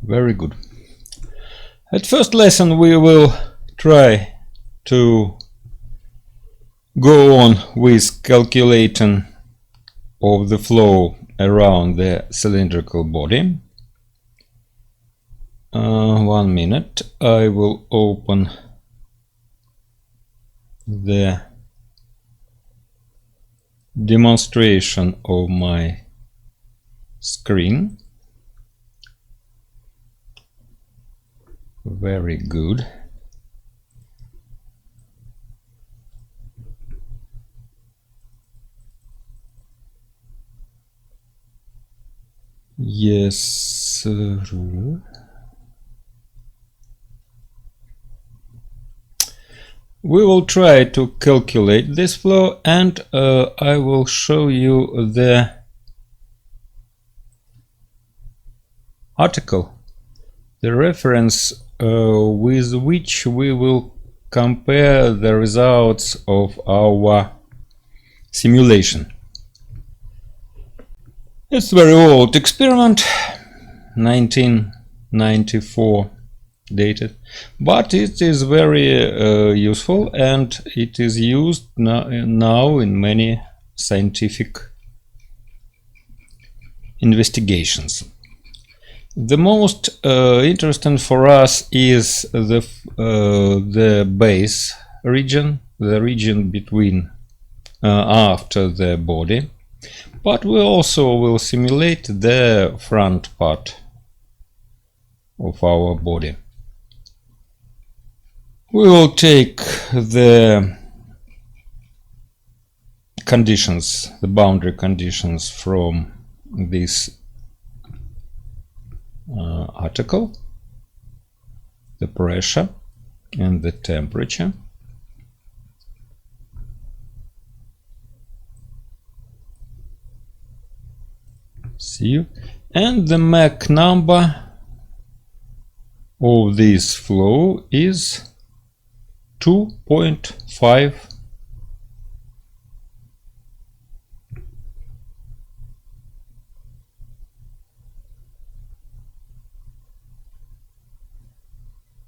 Very good. At first lesson we will try to go on with calculating of the flow around the cylindrical body. 1 minute. I will open the demonstration of my screen. Very good. Yes. We will try to calculate this flow, and I will show you the article, the reference with which we will compare the results of our simulation. It's a very old experiment, 1994 dated, but it is very useful, and it is used now in many scientific investigations. The most interesting for us is the base region, the region between after the body, but we also will simulate the front part of our body. We will take the conditions, the boundary conditions from this article, the pressure and the temperature. See you. And the Mach number of this flow is 2.5.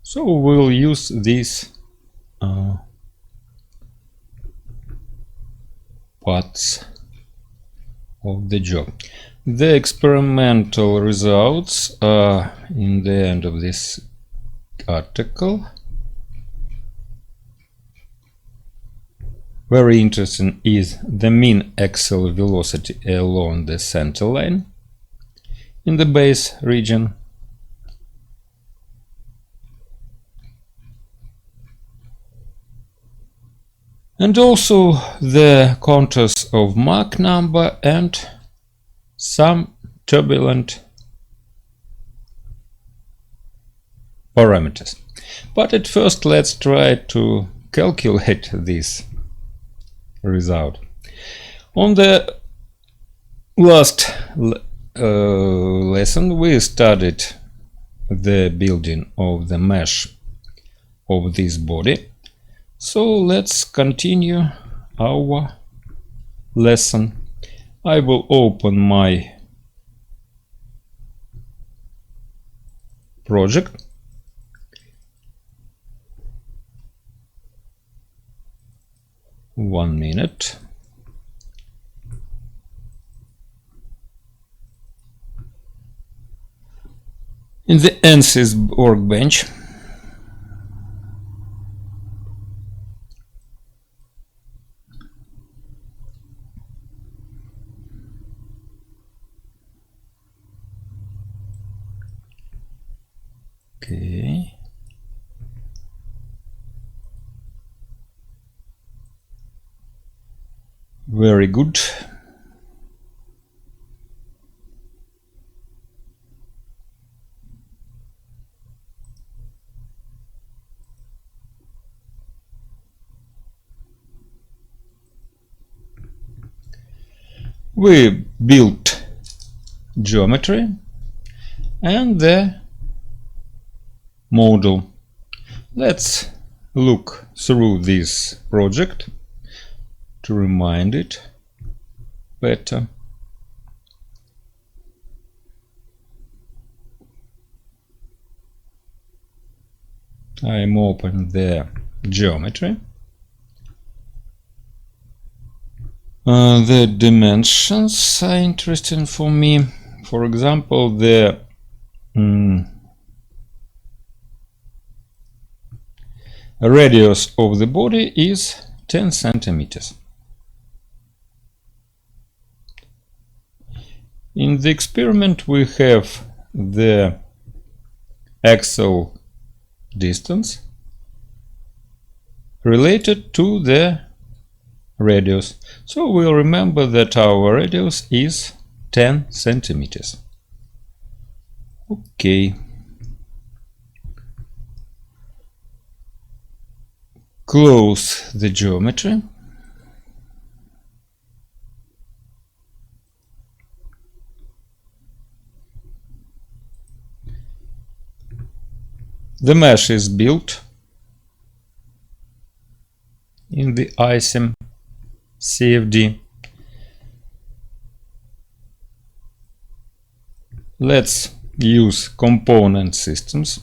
So we'll use these parts of the job. The experimental results are in the end of this article. Very interesting is the mean axial velocity along the center line in the base region. And also the contours of Mach number and some turbulent parameters. But at first let's try to calculate this result. On the last lesson we studied the building of the mesh of this body. So let's continue our lesson. I will open my project. One minute. In the ANSYS workbench, okay. Very good. We built geometry and the model. Let's look through this project to remind it better. I'm open the geometry. The dimensions are interesting for me. For example, the radius of the body is 10 centimeters. In the experiment we have the axle distance related to the radius. So we'll remember that our radius is 10 centimeters. Okay. Close the geometry. The mesh is built in the ANSYS CFD. Let's use component systems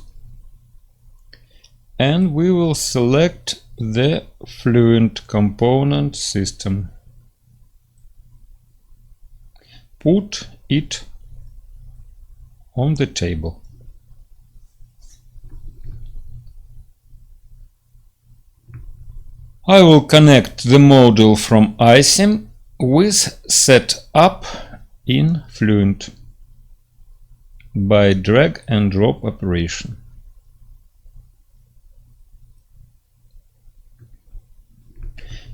and we will select the Fluent component system. Put it on the table. I will connect the module from ANSYS with setup in Fluent by drag and drop operation.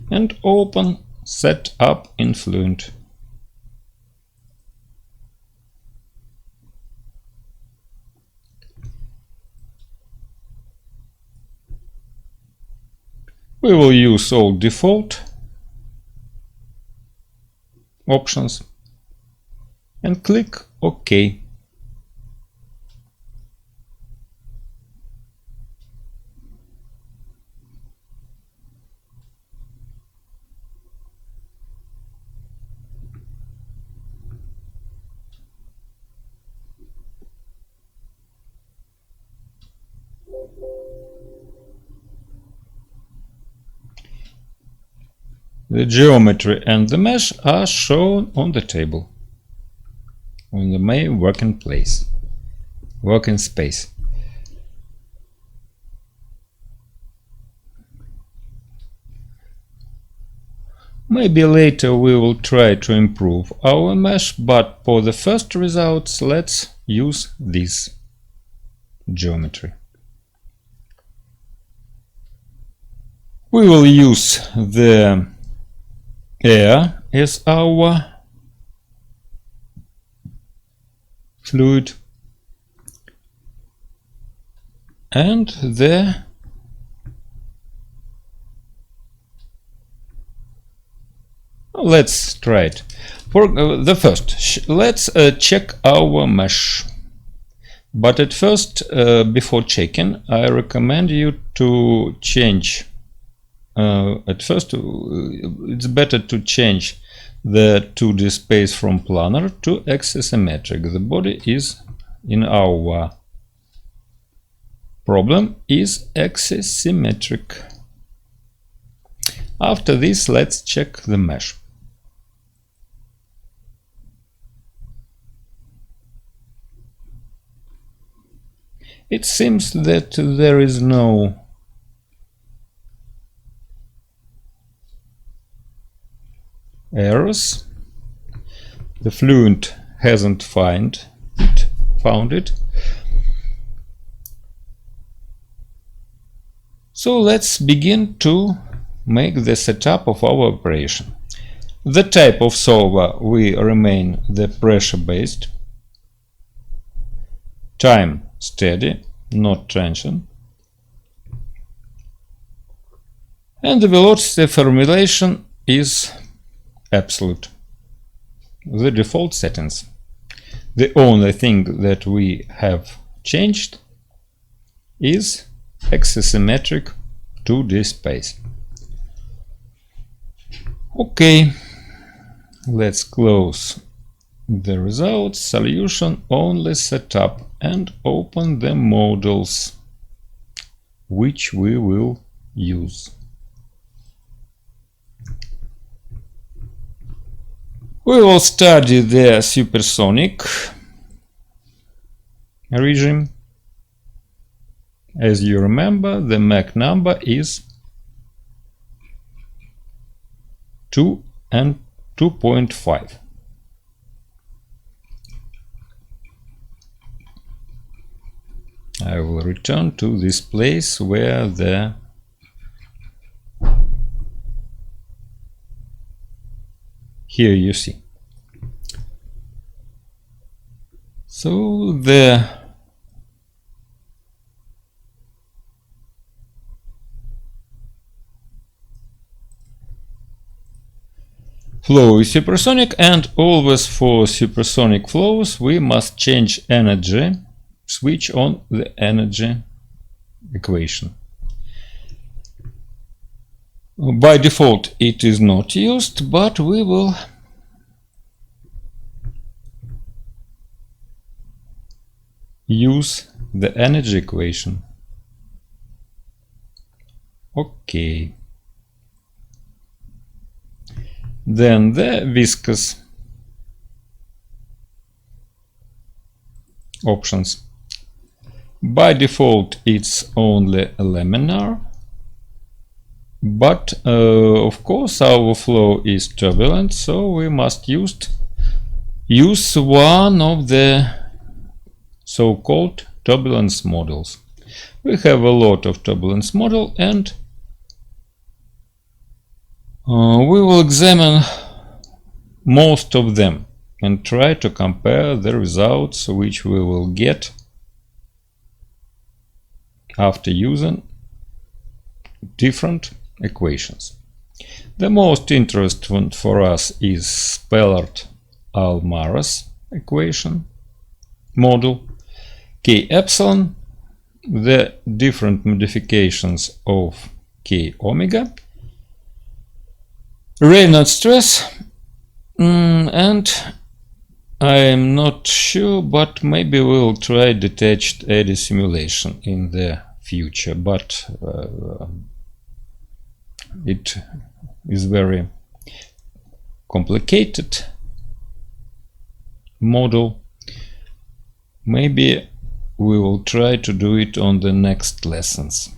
And open setup in Fluent. We will use all default options and click OK. The geometry and the mesh are shown on the table, on the main working space. Maybe later we will try to improve our mesh, but for the first results let's use this geometry. We will use the air as our fluid and let's try it. For the first, let's check our mesh. But at first, before checking, I recommend you to change. At first, it's better to change the 2D space from planar to axisymmetric. The body is in our problem is axisymmetric. After this, let's check the mesh. It seems that there is no errors. The Fluent hasn't found it. So let's begin to make the setup of our operation. The type of solver will remain the pressure-based, time steady, not transient, and the velocity formulation is absolute. The default settings. The only thing that we have changed is axisymmetric 2D space. Okay, let's close the results, solution only setup, and open the models. which we will use. We will study the supersonic regime. As you remember, the Mach number is 2 and 2.5. I will return to this place where the here you see. So the flow is supersonic, and always for supersonic flows we must change energy, switch on the energy equation. By default it is not used, but we will use the energy equation. Okay. Then the viscous options. By default it's only laminar, but of course our flow is turbulent, so we must use one of the so-called turbulence models. We have a lot of turbulence model, and we will examine most of them and try to compare the results which we will get after using different equations. The most interesting for us is Spellert-Almaraz equation model, K epsilon, the different modifications of K omega, Reynolds stress, and I am not sure, but maybe we will try detached eddy simulation in the future, but it is very complicated model. Maybe we will try to do it on the next lessons.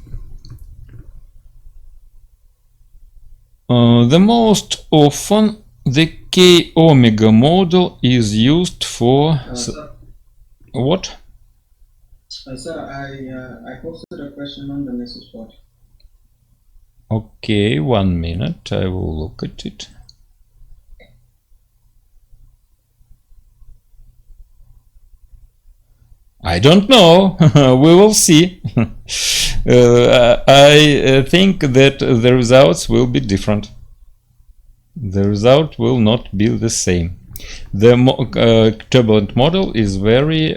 The most often the K omega model is used for what? Sir, I posted a question on the message board. Okay, 1 minute, I will look at it. I don't know. We will see. I think that the results will be different. The result will not be the same. The turbulent model is very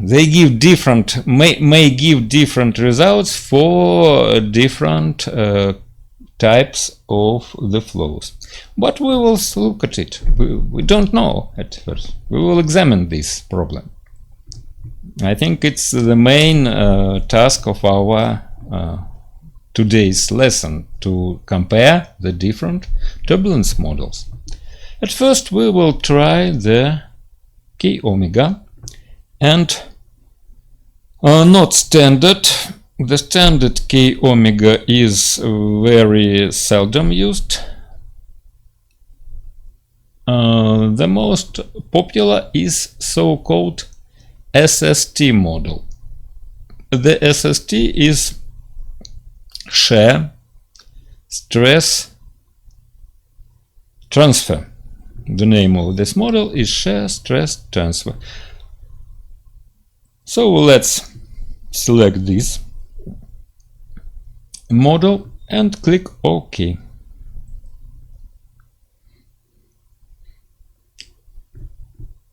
they give different may give different results for different types of the flows, but we will look at it. We don't know at first. We will examine this problem. I think it's the main task of our today's lesson, to compare the different turbulence models. At first we will try the K omega, and not standard. The standard K omega is very seldom used. The most popular is so-called SST model. The SST is shear stress transfer. The name of this model is shear stress transfer. So let's select this model and click OK.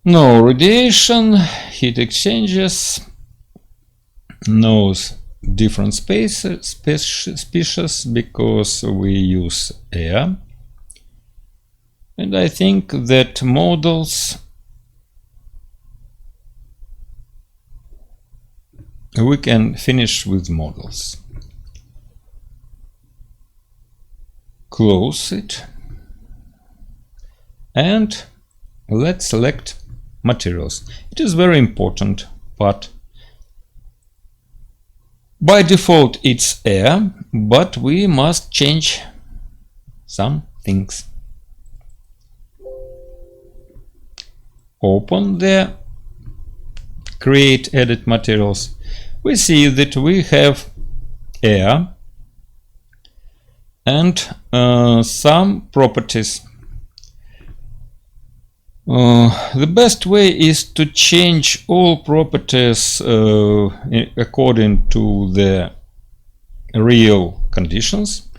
No radiation, heat exchanges, no different species because we use air. And I think that models we can finish with models. Close it and let's select materials. It is very important part. By default it's air, but we must change some things. Open the create edit materials. We see that we have air and some properties. The best way is to change all properties according to the real conditions,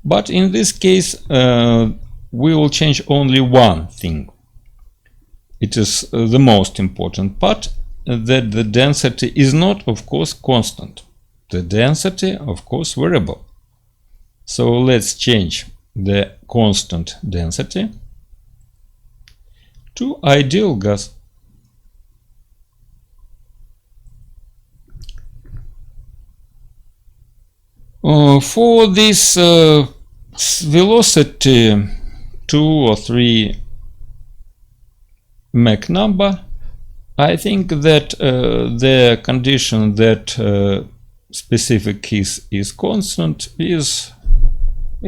but in this case we will change only one thing. It is the most important part, that the density is not, of course, constant. The density, of course, variable. So let's change the constant density to ideal gas. For this velocity 2 or 3 Mach number, I think that the condition that specific keys is constant is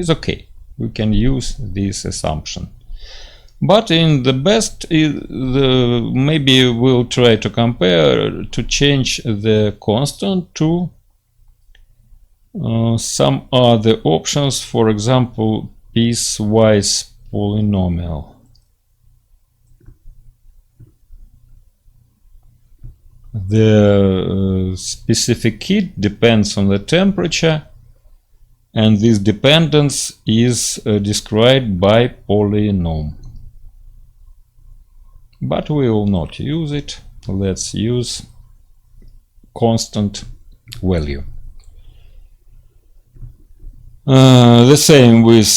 okay. We can use this assumption. But in the best, maybe we'll try to compare to change the constant to some other options, for example, piecewise polynomial. The specific heat depends on the temperature, and this dependence is described by polynomial. But we will not use it. Let's use constant value. The same with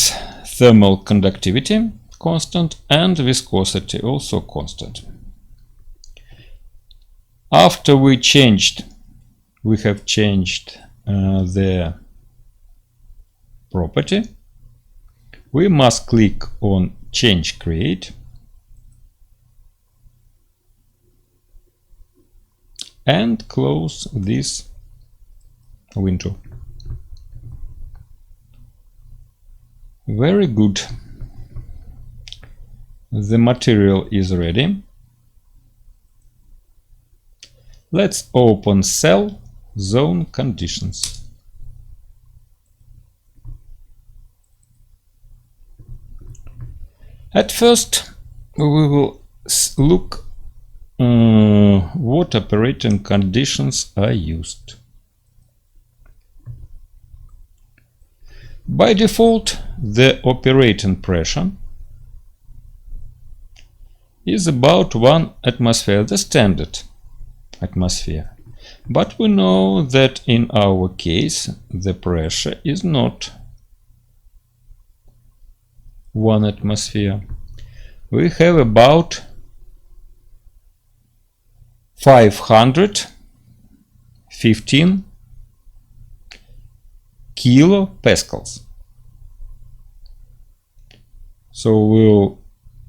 thermal conductivity, constant, and viscosity, also constant. After we have changed the property, we must click on Change Create and close this window. Very good. The material is ready. Let's open cell zone conditions. At first, we will look what operating conditions are used. By default, the operating pressure is about 1 atmosphere, the standard atmosphere. But we know that in our case the pressure is not 1 atmosphere. We have about 515 kilopascals. So we'll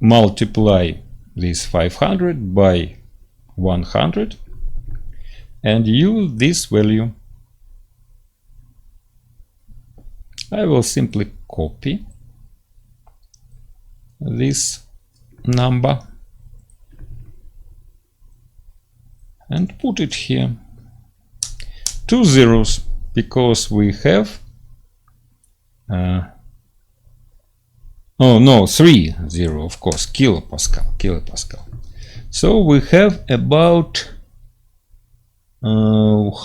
multiply this 500 by 100 and use this value. I will simply copy this number and put it here. 2 zeros, because we have 3 zero, of course, kilopascal. So we have about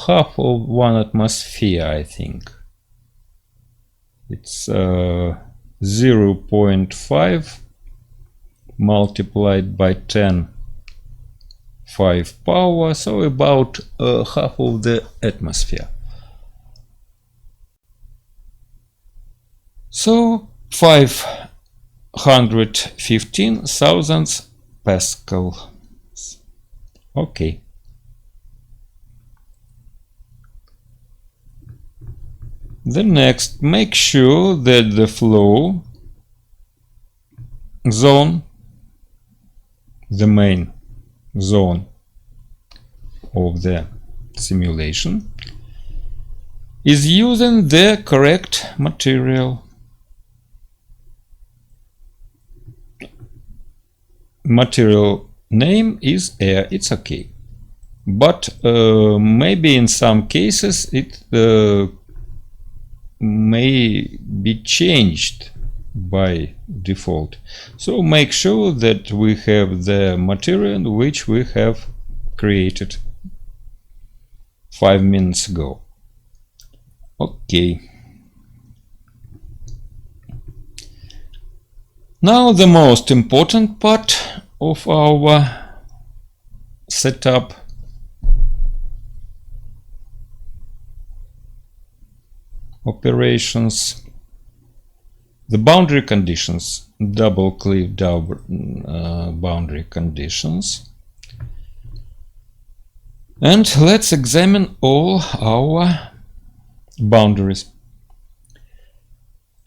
half of 1 atmosphere, I think. It's 0.5 multiplied by 10 5 power, so about half of the atmosphere. So 515,000 pascals. Okay. The next, make sure that the flow zone, the main zone of the simulation, is using the correct material. Material name is air, it's okay. But maybe in some cases it may be changed by default. So make sure that we have the material which we have created 5 minutes ago. Okay. Now the most important part of our setup. Operations. The boundary conditions. Double click boundary conditions. And let's examine all our boundaries.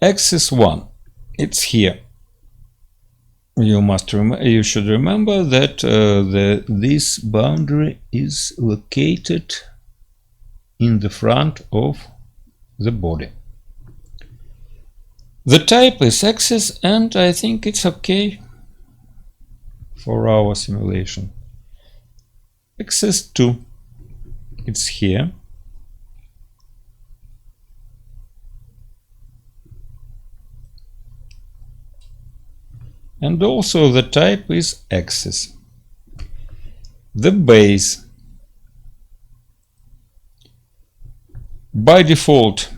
Axis 1, it's here. You should remember that this boundary is located in the front of the body. The type is axis, and I think it's okay for our simulation. Axis 2, it's here. And also the type is axis. The base, by default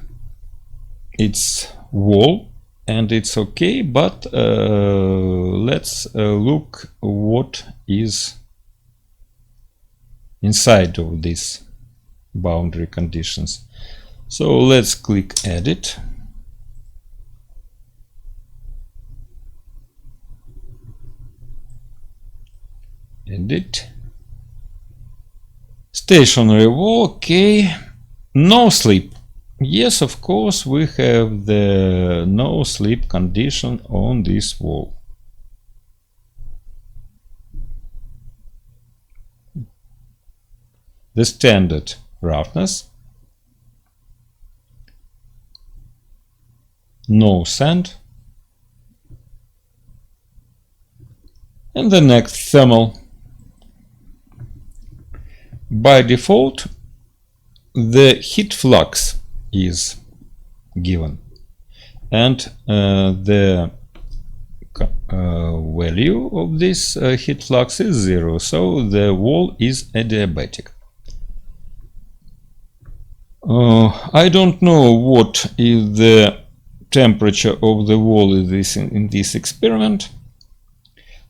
it's wall, and it's okay, but let's look what is inside of these boundary conditions. So let's click edit. Edit. Stationary wall, okay. No slip. Yes, of course, we have the no slip condition on this wall. The standard roughness. No sand. And the next, thermal. By default, the heat flux is given, and the value of this heat flux is 0, so the wall is adiabatic. I don't know what is the temperature of the wall in this experiment,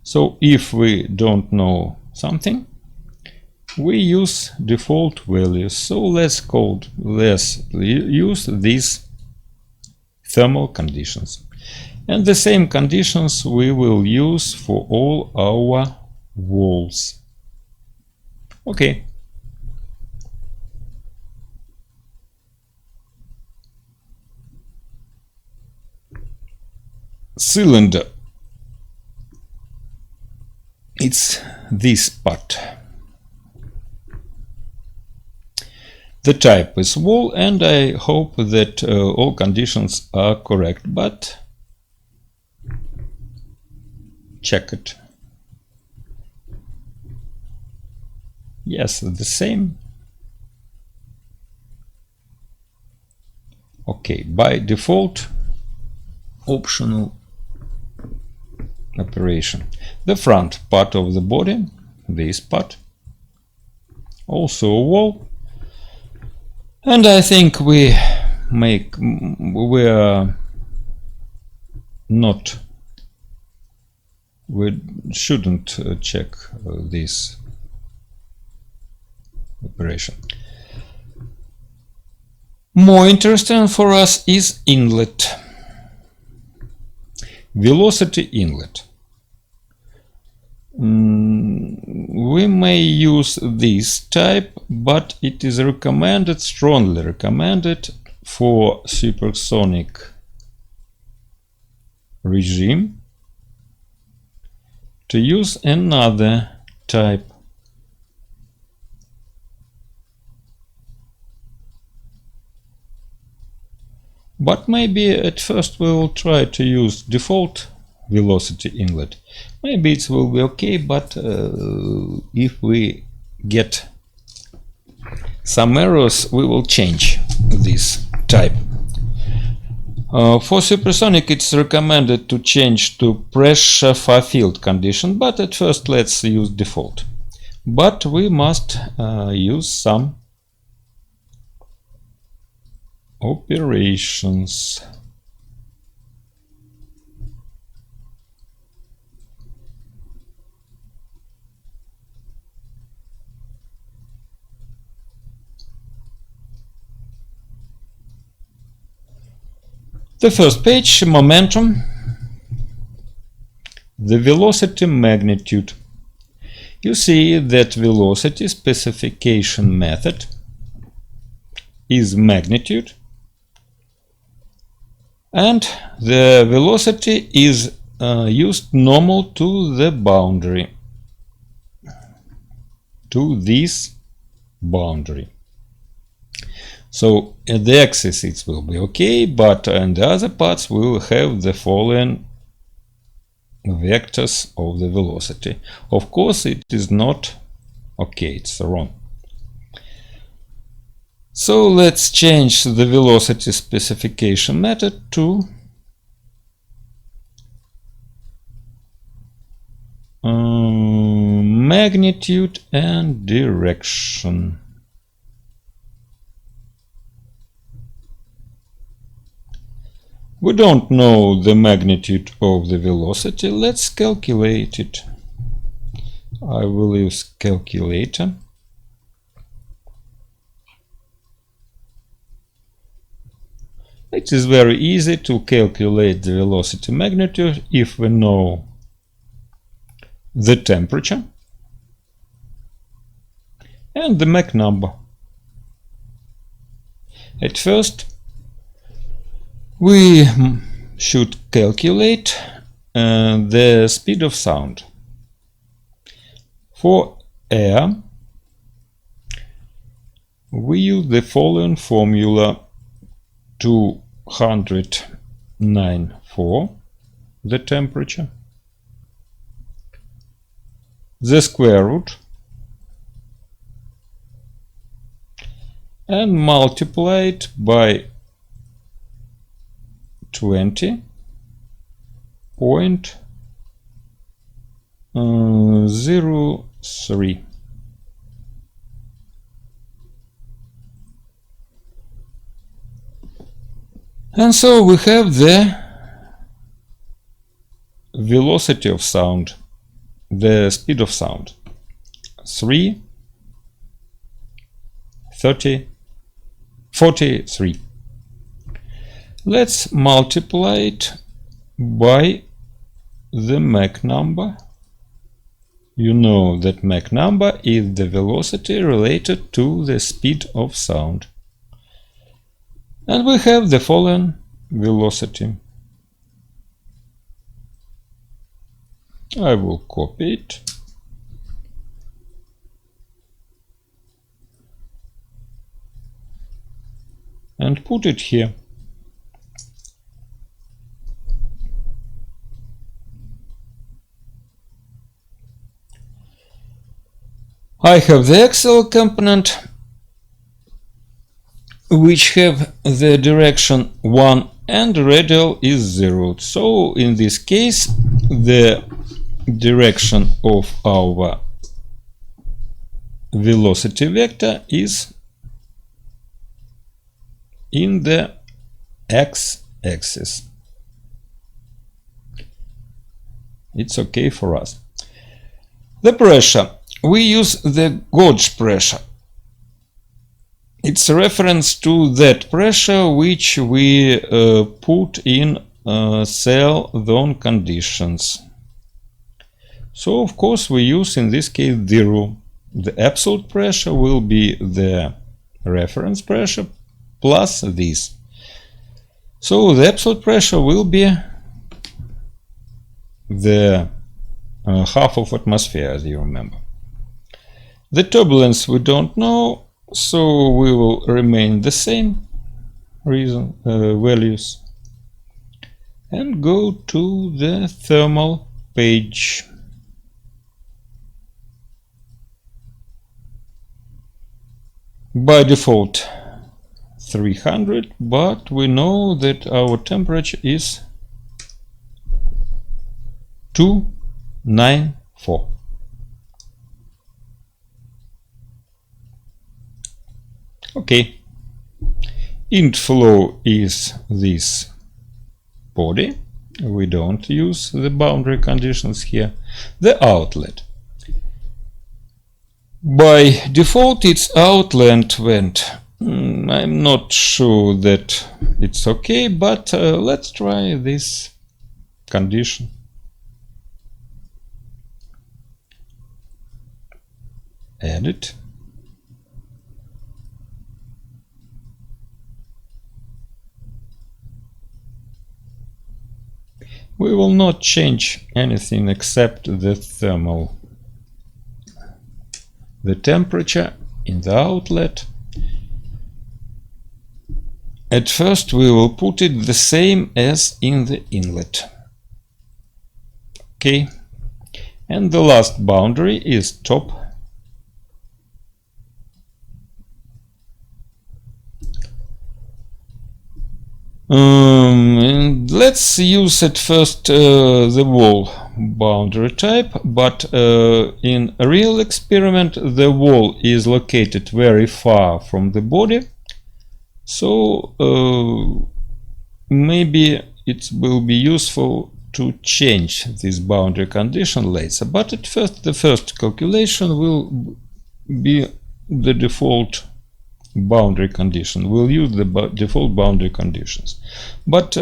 so if we don't know something, we use default values. So let's use these thermal conditions, and the same conditions we will use for all our walls. Okay. Cylinder, it's this part. The type is wall, and I hope that all conditions are correct, but check it. Yes, the same. Okay, by default, optional operation. The front part of the body, this part, also a wall. And I think we shouldn't check this operation. More interesting for us is inlet. Velocity inlet. We may use this type, but it is recommended, strongly recommended, for supersonic regime to use another type. But maybe at first we will try to use default velocity inlet. Maybe it will be okay, but if we get some errors, we will change this type. For supersonic, it's recommended to change to pressure far field condition, but at first let's use default. But we must use some operations. The first page, momentum, the velocity magnitude. You see that velocity specification method is magnitude, and the velocity is used normal to the boundary, to this boundary. So at the axis it will be okay, but on the other parts we will have the following vectors of the velocity. Of course it is not okay, it's wrong. So let's change the velocity specification method to magnitude and direction. We don't know the magnitude of the velocity. Let's calculate it. I will use calculator. It is very easy to calculate the velocity magnitude if we know the temperature and the Mach number. At first, we should calculate the speed of sound. For air, we use the following formula: 209.4 the temperature, the square root, and multiply it by 20.03. And so we have the velocity of sound, the speed of sound, 43. Let's multiply it by the Mach number. You know that Mach number is the velocity related to the speed of sound. And we have the following velocity. I will copy it. And put it here. I have the axial component, which have the direction 1 and radial is 0. So in this case, the direction of our velocity vector is in the x-axis. It's okay for us. The pressure. We use the gauge pressure. It's a reference to that pressure which we put in cell zone conditions. So of course we use in this case 0. The absolute pressure will be the reference pressure plus this. So the absolute pressure will be the half of atmosphere, as you remember. The turbulence we don't know, so we will remain the same values and go to the thermal page. By default 300, but we know that our temperature is 294. Okay. Int flow is this body. We don't use the boundary conditions here. The outlet. By default its outlet vent. I'm not sure that it's okay, but let's try this condition. Edit. We will not change anything except the thermal, the temperature in the outlet. At first we will put it the same as in the inlet. Okay, and the last boundary is top. And let's use at first the wall boundary type, but in a real experiment the wall is located very far from the body, so maybe it will be useful to change this boundary condition later, but at first the first calculation will be the default boundary condition. We'll use the default boundary conditions, but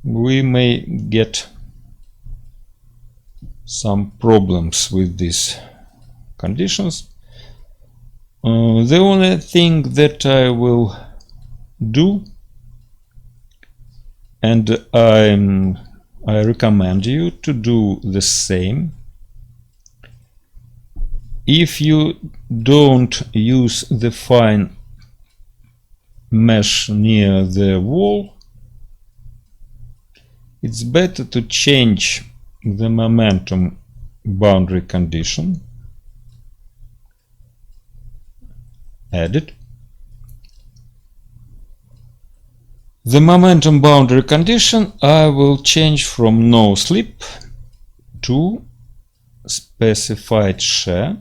we may get some problems with these conditions. The only thing that I will do, and I recommend you to do the same. If you don't use the fine mesh near the wall, it's better to change the momentum boundary condition. Edit. The momentum boundary condition I will change from no slip to specified shear,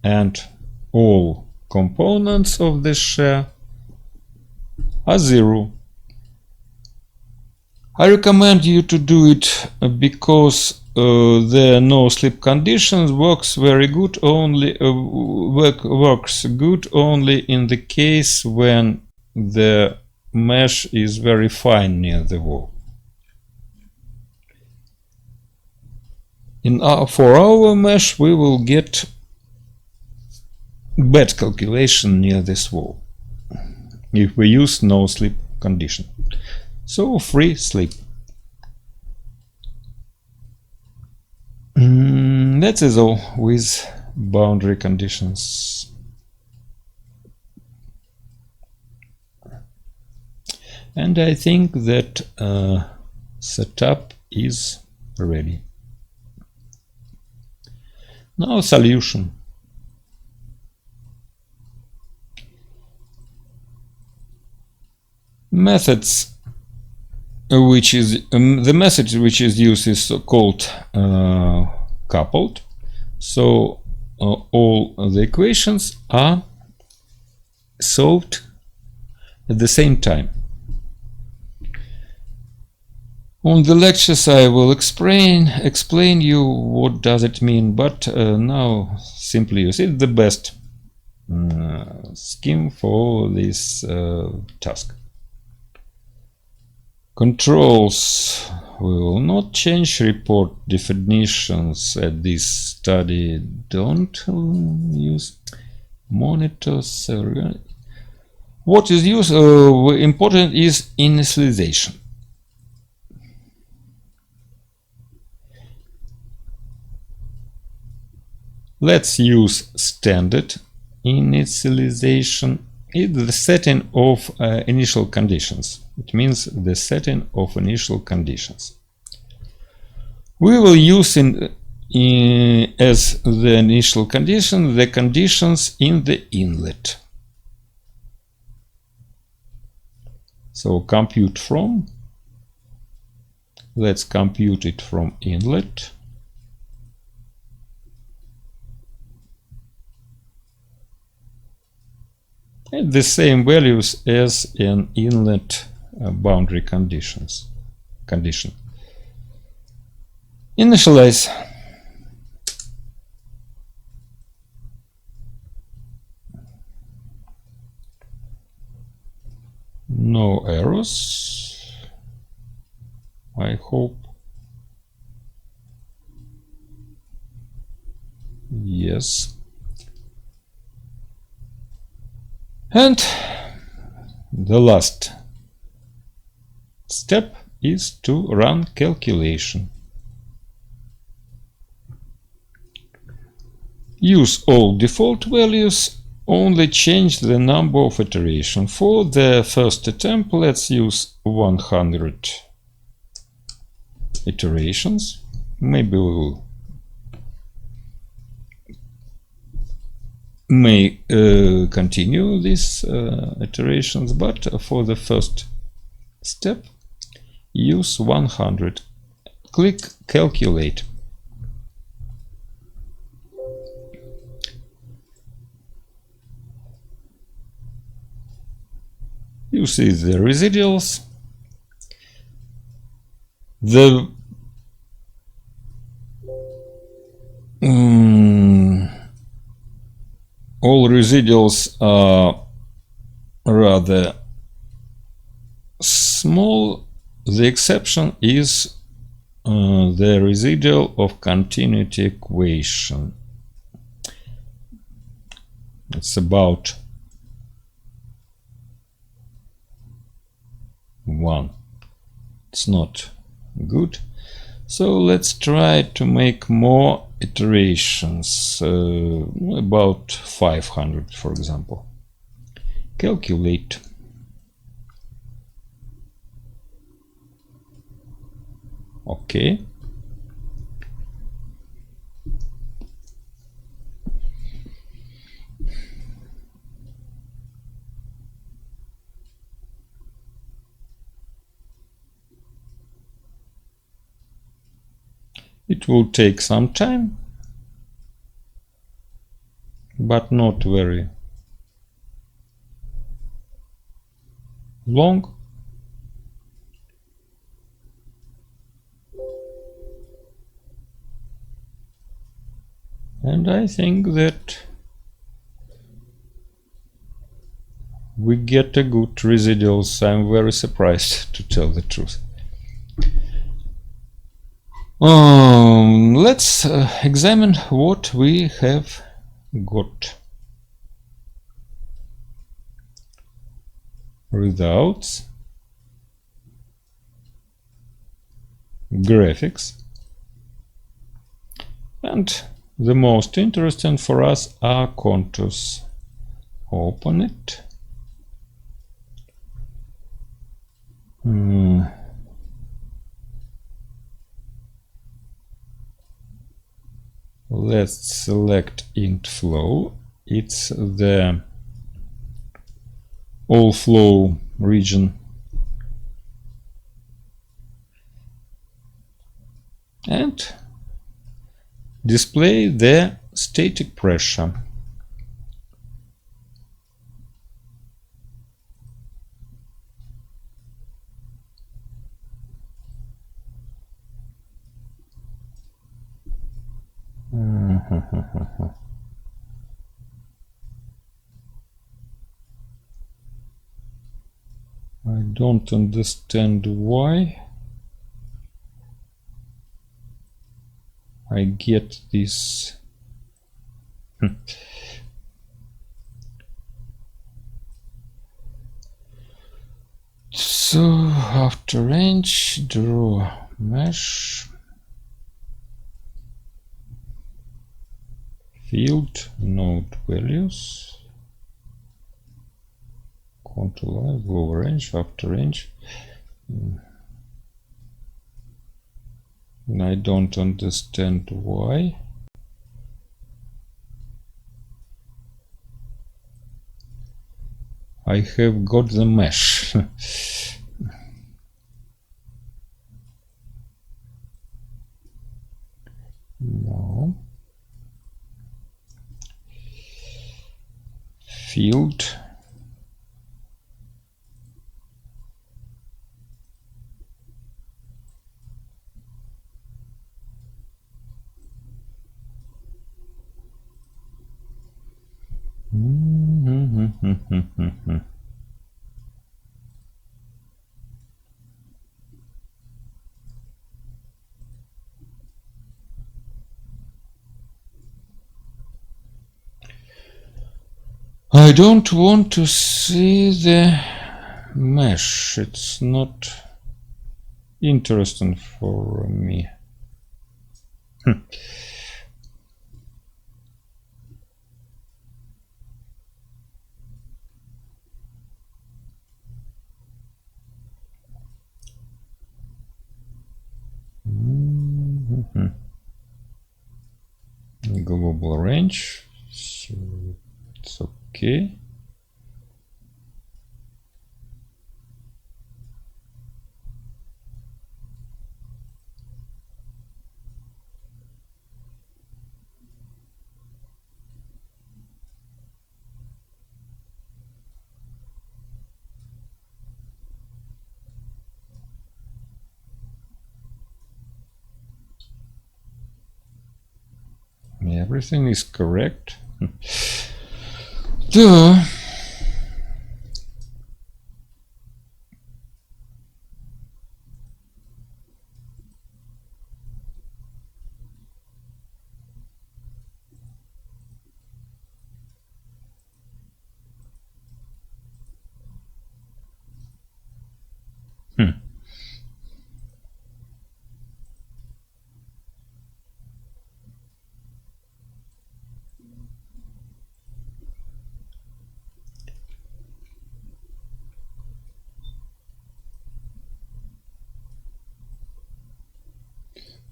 and all components of the shear are 0. I recommend you to do it because the no slip conditions works very good only works good only in the case when the mesh is very fine near the wall. For our mesh we will get bad calculation near this wall if we use no slip condition. So free slip. That is all with boundary conditions. And I think that setup is ready. Now solution. Methods which is the method which is used is called coupled. So all the equations are solved at the same time. On the lectures I will explain you what does it mean, but now simply use it. The best scheme for this task. Controls we will not change. Report definitions at this study don't use. monitors. What is used important is initialization. Let's use standard initialization. It's the setting of initial conditions. It means the setting of initial conditions. We will use as the initial condition the conditions in the inlet. So compute from. Let's compute it from inlet. And the same values as an inlet boundary condition. Initialize. No errors, I hope. Yes. And the last step is to run calculation. Use all default values, only change the number of iterations. For the first attempt, let's use 100 iterations. Maybe we will continue these iterations, but for the first step, use 100. Click calculate. You see the residuals. The all residuals are rather small. The exception is the residual of continuity equation. It's about 1. It's not good. So let's try to make more iterations, about 500, for example. Calculate. Okay. It will take some time, but not very long. And I think that we get a good residuals. I'm very surprised, to tell the truth. Let's examine what we have got. Results, graphics, and the most interesting for us are contours. Open it. Let's select int flow. It's the all flow region. And display the static pressure. I don't understand why I get this. So after range, draw mesh, field, node values, control line, go range, after range. I don't understand why. I have got the mesh. No. Field. I don't want to see the mesh. It's not interesting for me. Global range, so it's okay. Everything is correct. Duh.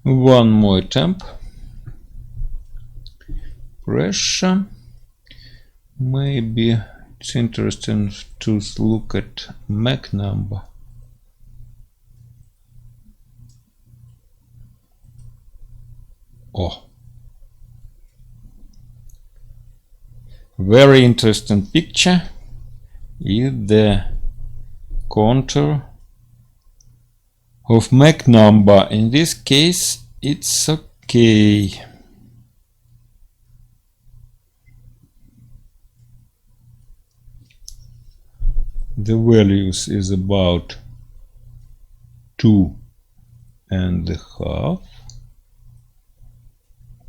One more temp. Pressure. Maybe it's interesting to look at Mach number. Oh, very interesting picture is the contour of Mach number. In this case, it's okay. The values is about 2.5,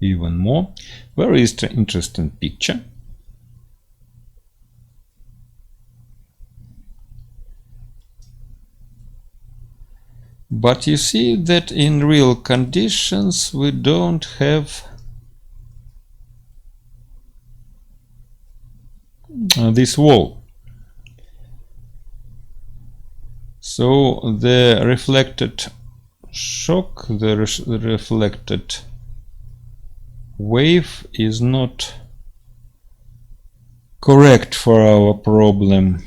even more. Very interesting picture. But you see that in real conditions we don't have this wall. So the reflected shock, the reflected wave is not correct for our problem.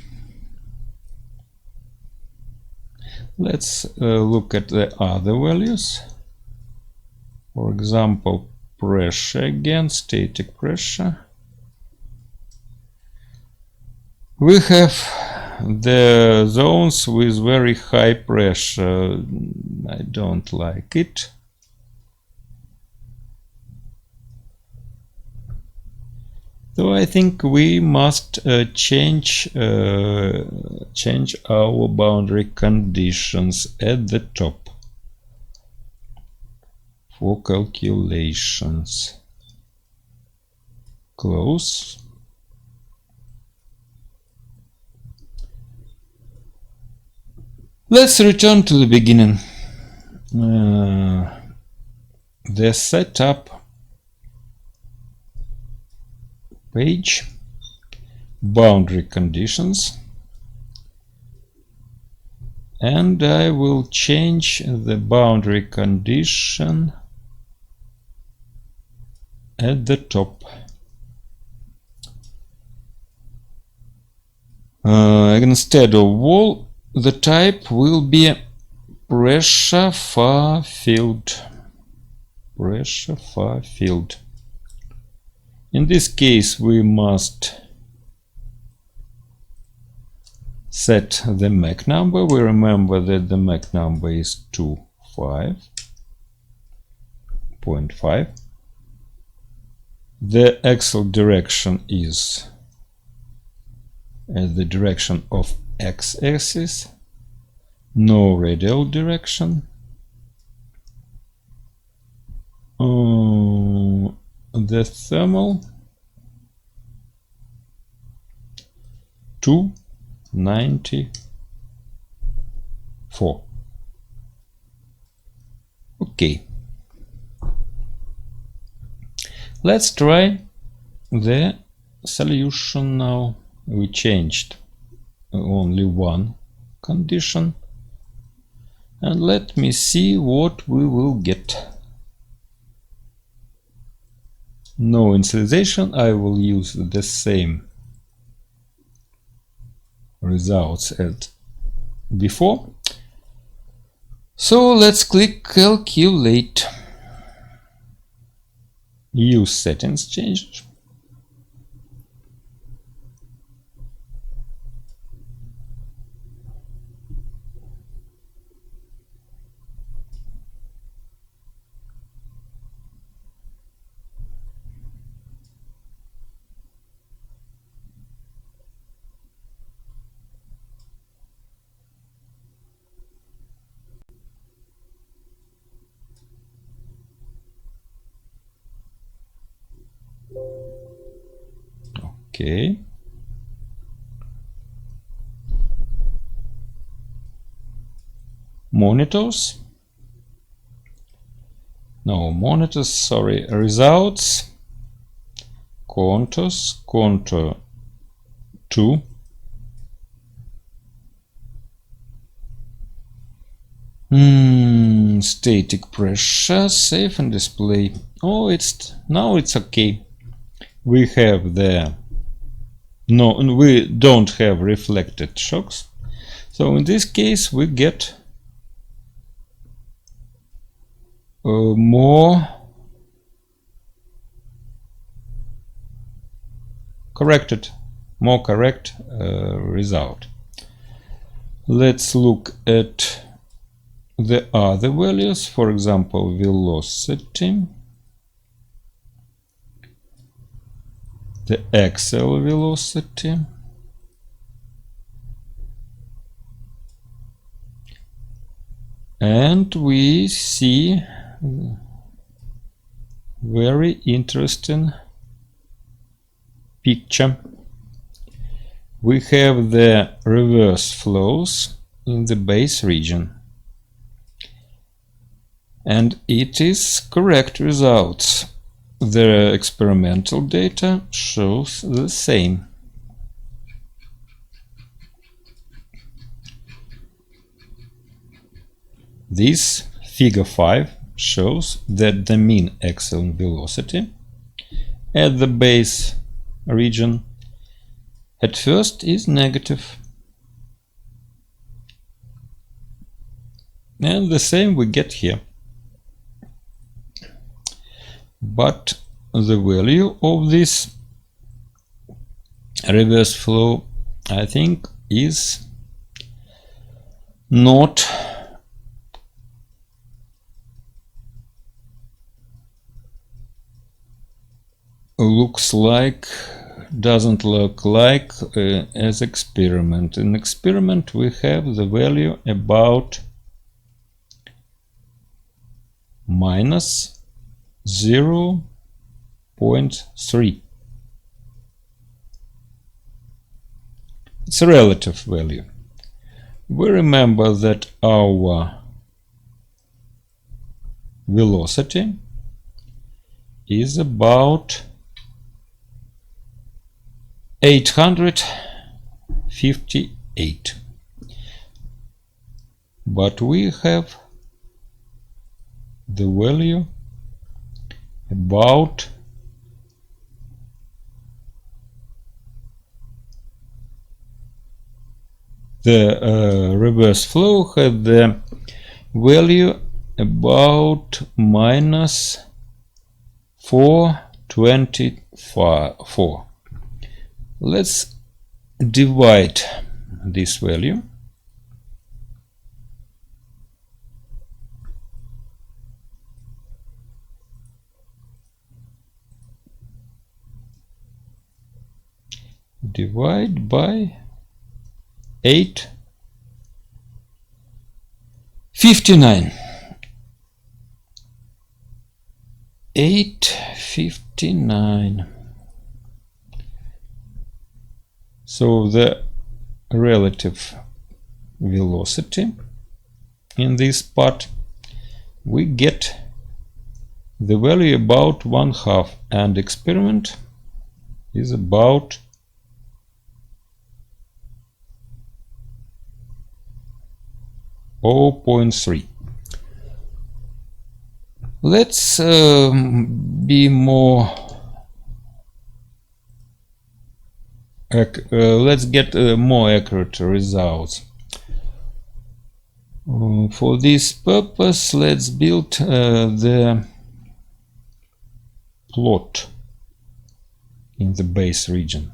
Let's look at the other values. For example, pressure again, static pressure. We have the zones with very high pressure. I don't like it. So I think we must change our boundary conditions at the top for calculations. Close. Let's return to the beginning. The setup page, boundary conditions, and I will change the boundary condition at the top. Instead of wall, the type will be pressure far field. Pressure far field. In this case, we must set the Mach number. We remember that the Mach number is 25.5. The axial direction is the direction of x-axis, no radial direction. The thermal 294. Okay. Let's try the solution now. We changed only one condition, and let me see what we will get. No initialization. I will use the same results as before. So let's click calculate. Use settings change. Okay. Monitors. No, monitors, sorry. Results. Contours. Contour 2. Static pressure. Save and display. Oh, now it's okay. We have the we don't have reflected shocks, so in this case we get more correct result. Let's look at the other values, for example velocity, the axial velocity, and we see very interesting picture. We have the reverse flows in the base region, and it is correct results. The experimental data shows the same. This figure 5 shows that the mean axial velocity at the base region at first is negative. And the same we get here. But the value of this reverse flow, I think, is not doesn't look like as experiment. In experiment we have the value about minus 0.3. It's a relative value. we remember that our velocity is about 858, but we have the value about the reverse flow had the value about minus 424. Let's divide this value. Divide by 859. 859. So the relative velocity in this part, we get the value about 1/2, and experiment is about 0.3. Let's be more let's get more accurate results. For this purpose, let's build the plot in the base region.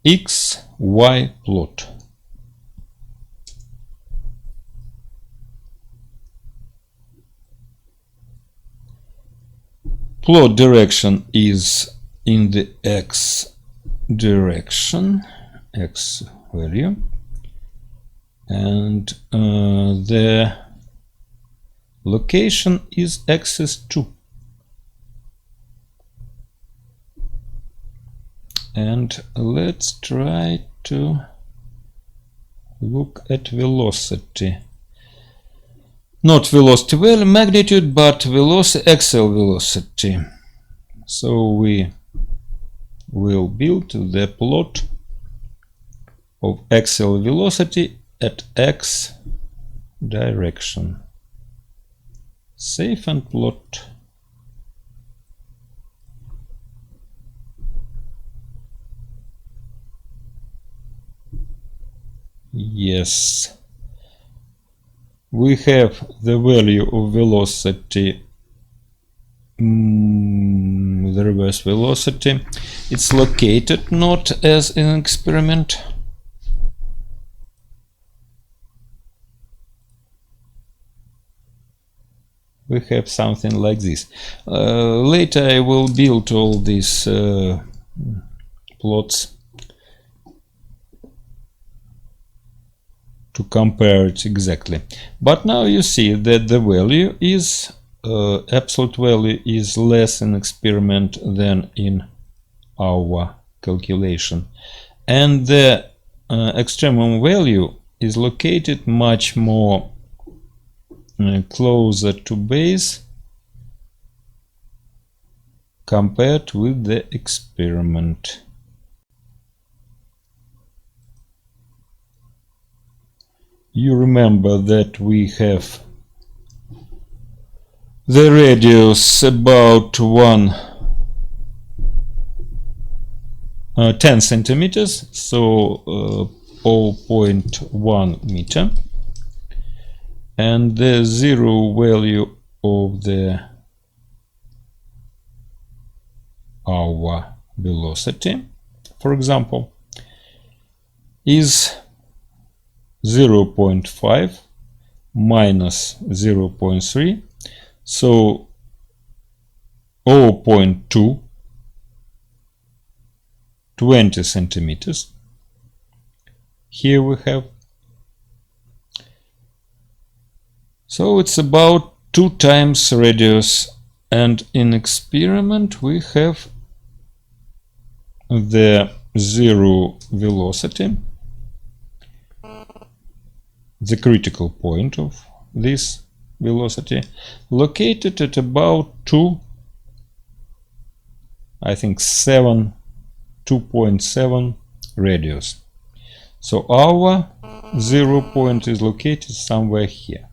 XY plot. Plot direction is in the X direction, X value, and the location is axis 2. And let's try to look at velocity. Not velocity value magnitude, but velocity, axial velocity. So we will build the plot of axial velocity at X direction. Save and plot. Yes, we have the value of velocity, the reverse velocity. It's located not as an experiment. We have something like this. Later I will build all these plots to compare it exactly. But now you see that the value is absolute value is less in experiment than in our calculation, and the extremum value is located much more closer to base compared with the experiment. You remember that we have the radius about 10 centimeters, so 0.1 meter, and the zero value of our velocity, for example, is 0.5 minus 0.3, so 0.2, 20 centimeters. Here we have, so it's about 2 times radius And in experiment we have the zero velocity, the critical point of this velocity, located at about 2.7 radius. So our 0 point is located somewhere here.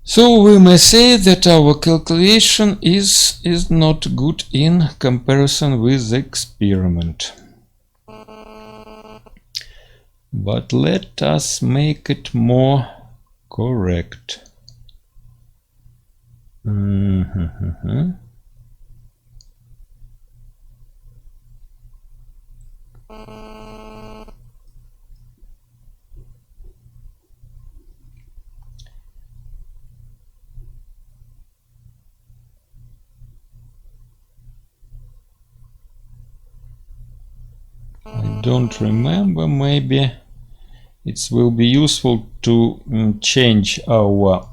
So we may say that our calculation is not good in comparison with the experiment. But let us make it more correct. I don't remember, maybe it will be useful to change our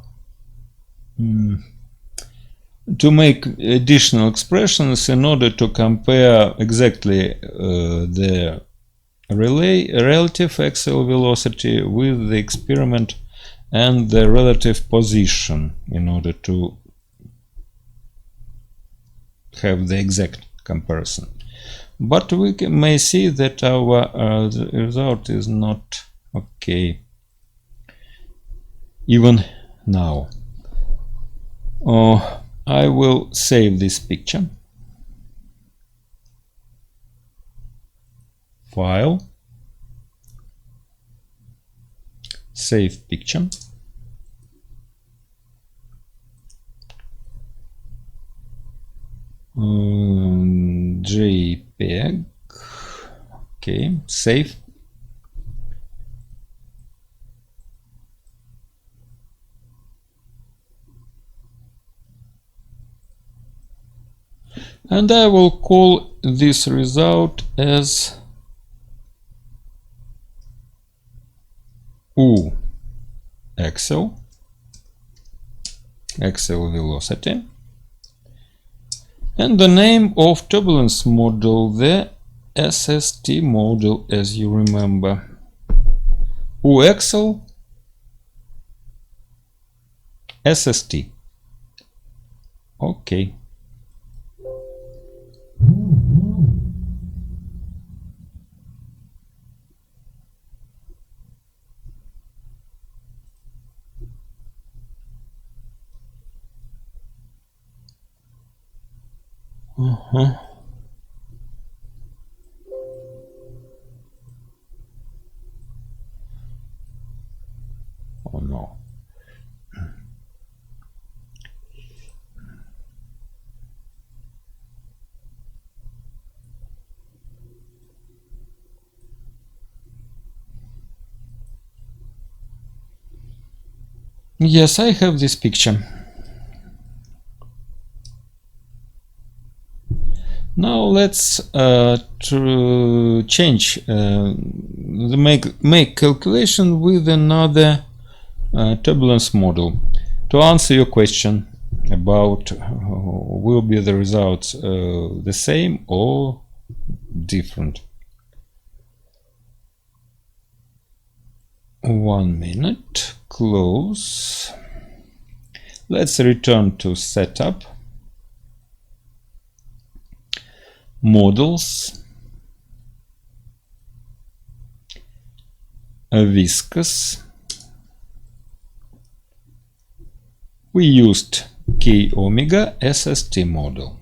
to make additional expressions in order to compare exactly the relative axial velocity with the experiment and the relative position in order to have the exact comparison. But we may see that our result is not okay even now. I will save this picture. File, save picture. JPEG. Okay, save. And I will call this result as U axial velocity, and the name of turbulence model, the SST model, as you remember. U axial SST. Okay. Oh no. Yes, I have this picture. Now let's change make calculation with another turbulence model to answer your question about will be the results the same or different. 1 minute, close. Let's return to setup, models, viscous. We used K omega SST model.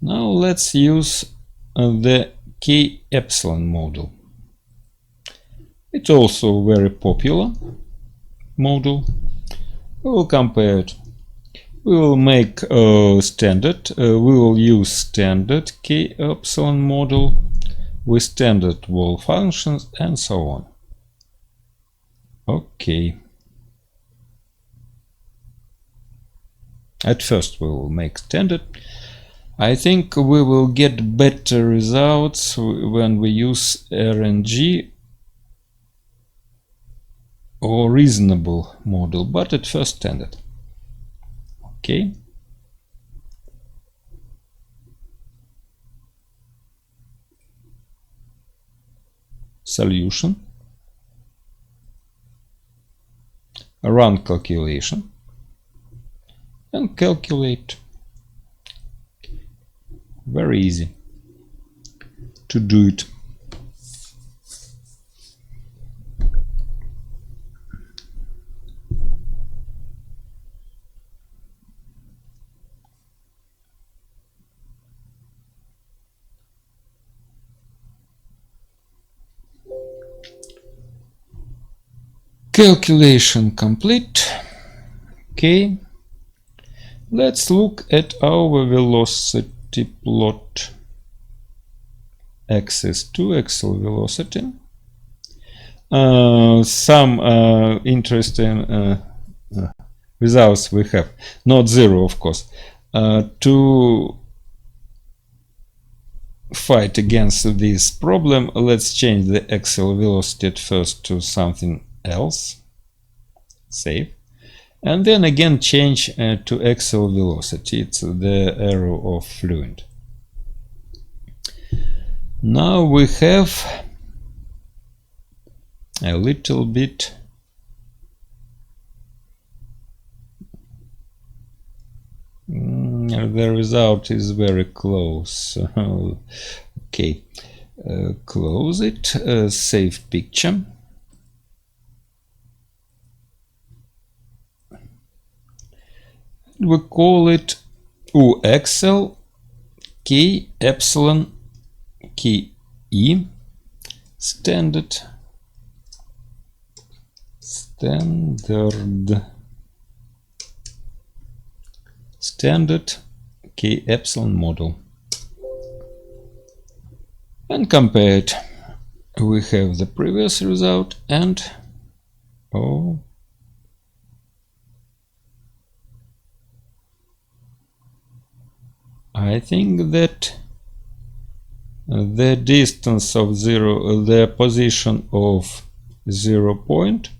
Now let's use the K epsilon model. It's also a very popular model. We will compare it. We will make standard. We will use standard K epsilon model with standard wall functions and so on. Okay. At first we will make standard. I think we will get better results when we use RNG or reasonable model, but at first standard. Okay. Solution. Run calculation and calculate. Very easy to do it. Calculation complete. Okay. Let's look at our velocity plot. Axis to axle velocity. Some interesting results we have. Not zero, of course. To fight against this problem, let's change the axle velocity at first to something else. Save. And then again change to axle velocity. It's the arrow of Fluent. Now we have a little bit the result is very close. Okay, close it, save picture. We call it axle k epsilon k e standard k epsilon model, and compare it. We have the previous result and I think that the distance of zero, the position of 0 point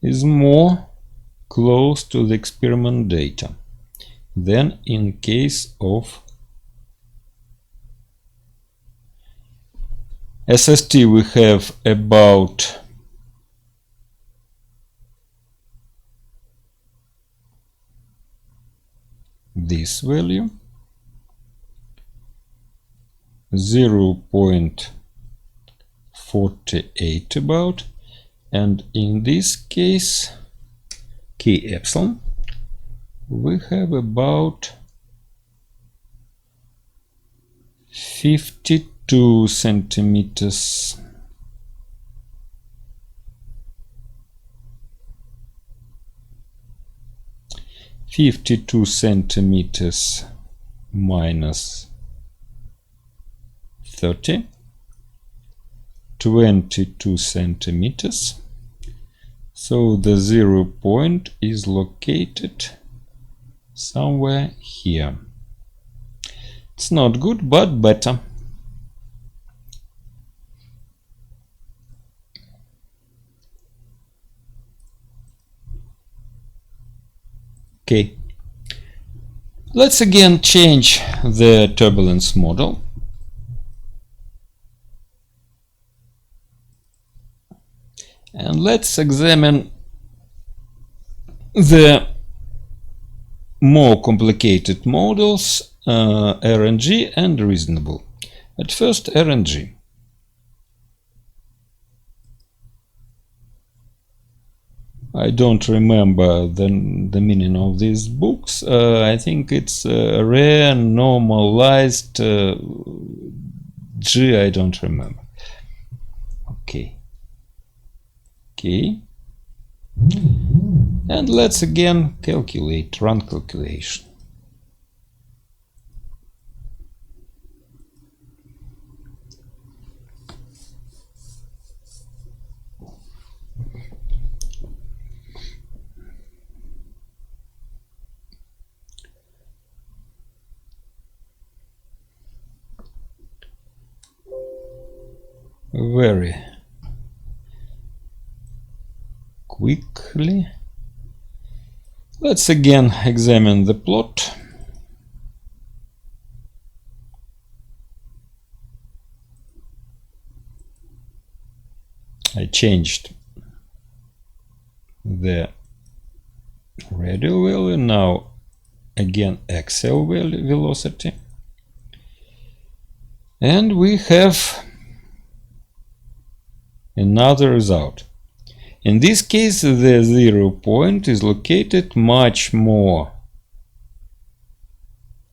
is more close to the experiment data than in case of SST. We have about this value, 0.48 about, and in this case k epsilon we have about 52 centimeters. Minus 30, 22 centimeters. So the 0 point is located somewhere here. It's not good, but better. Okay. Let's again change the turbulence model. And let's examine the more complicated models, RNG and reasonable. At first, RNG. I don't remember the meaning of these books. I think it's rare, normalized G. I don't remember. Okay. Okay. And let's again calculate, run calculation. Very quickly. Let's again examine the plot. I changed the radial value, now again axial velocity, and we have another result. In this case, the 0 point is located much more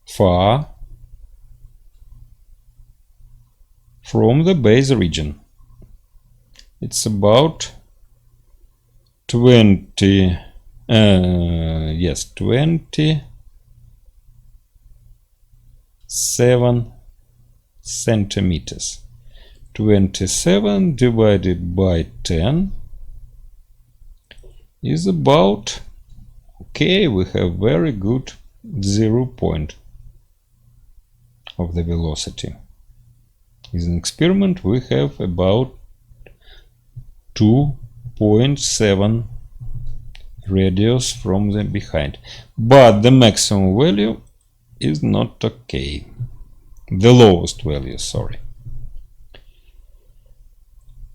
far from the base region. It's about 27 centimeters. 27 divided by 10 is about, okay, we have very good 0 point of the velocity. In an experiment we have about 2.7 radius from the behind, but the maximum value is not okay. The lowest value, sorry.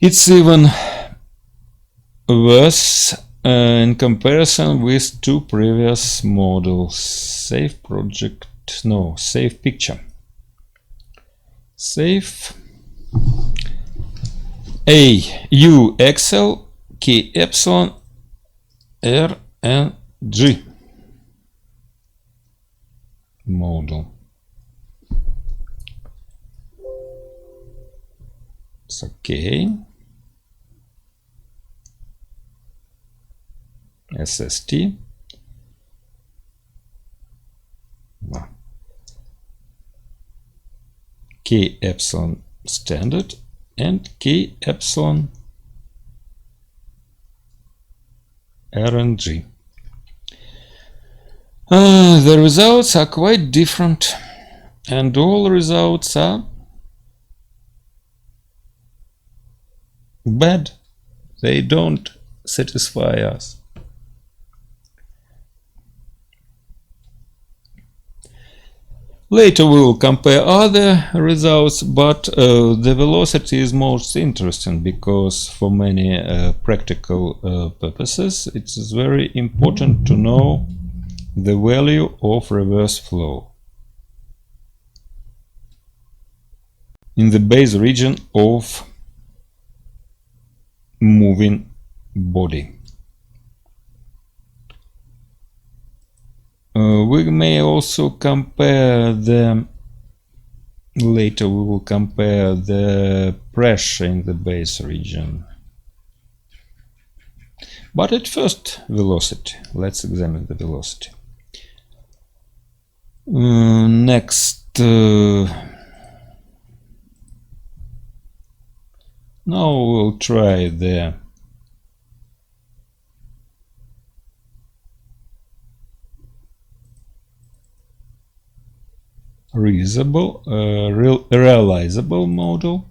It's even worse in comparison with two previous models. Save project, no, save picture. Save A, U, XL, K, epsilon, R, and G model. It's okay. SST. K epsilon standard and K epsilon RNG. The results are quite different, and all results are bad. They don't satisfy us. Later we will compare other results, but the velocity is most interesting because for many practical purposes it is very important to know the value of reverse flow in the base region of moving body. We may also compare later we will compare the pressure in the base region. But at first, velocity. Let's examine the velocity. Next, now we'll try the realizable model,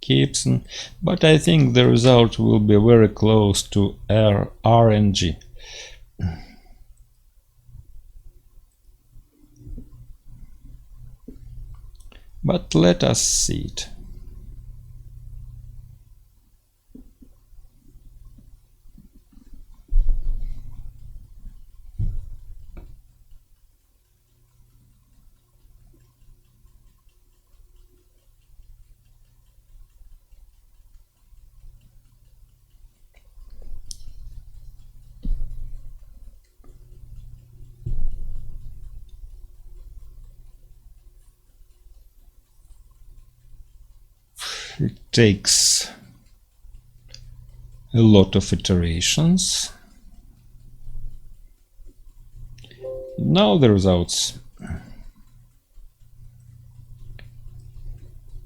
Gibson, but I think the result will be very close to RNG. But let us see it. It takes a lot of iterations. Now the results.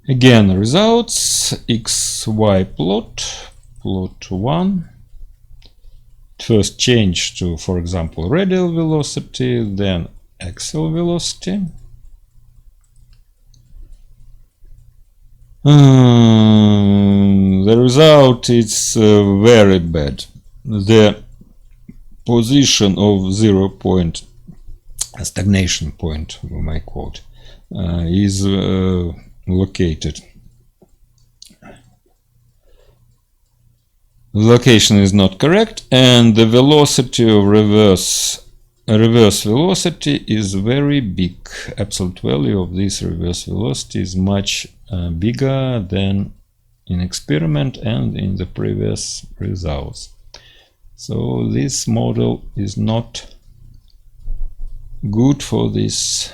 Again, results, XY plot, plot 1. First change to, for example, radial velocity, then axial velocity. The result is very bad. the position of 0 point, a stagnation point, we might call it, is located. Location is not correct, and the velocity of reverse velocity is very big. Absolute value of this reverse velocity is much bigger than in experiment and in the previous results. So this model is not good for this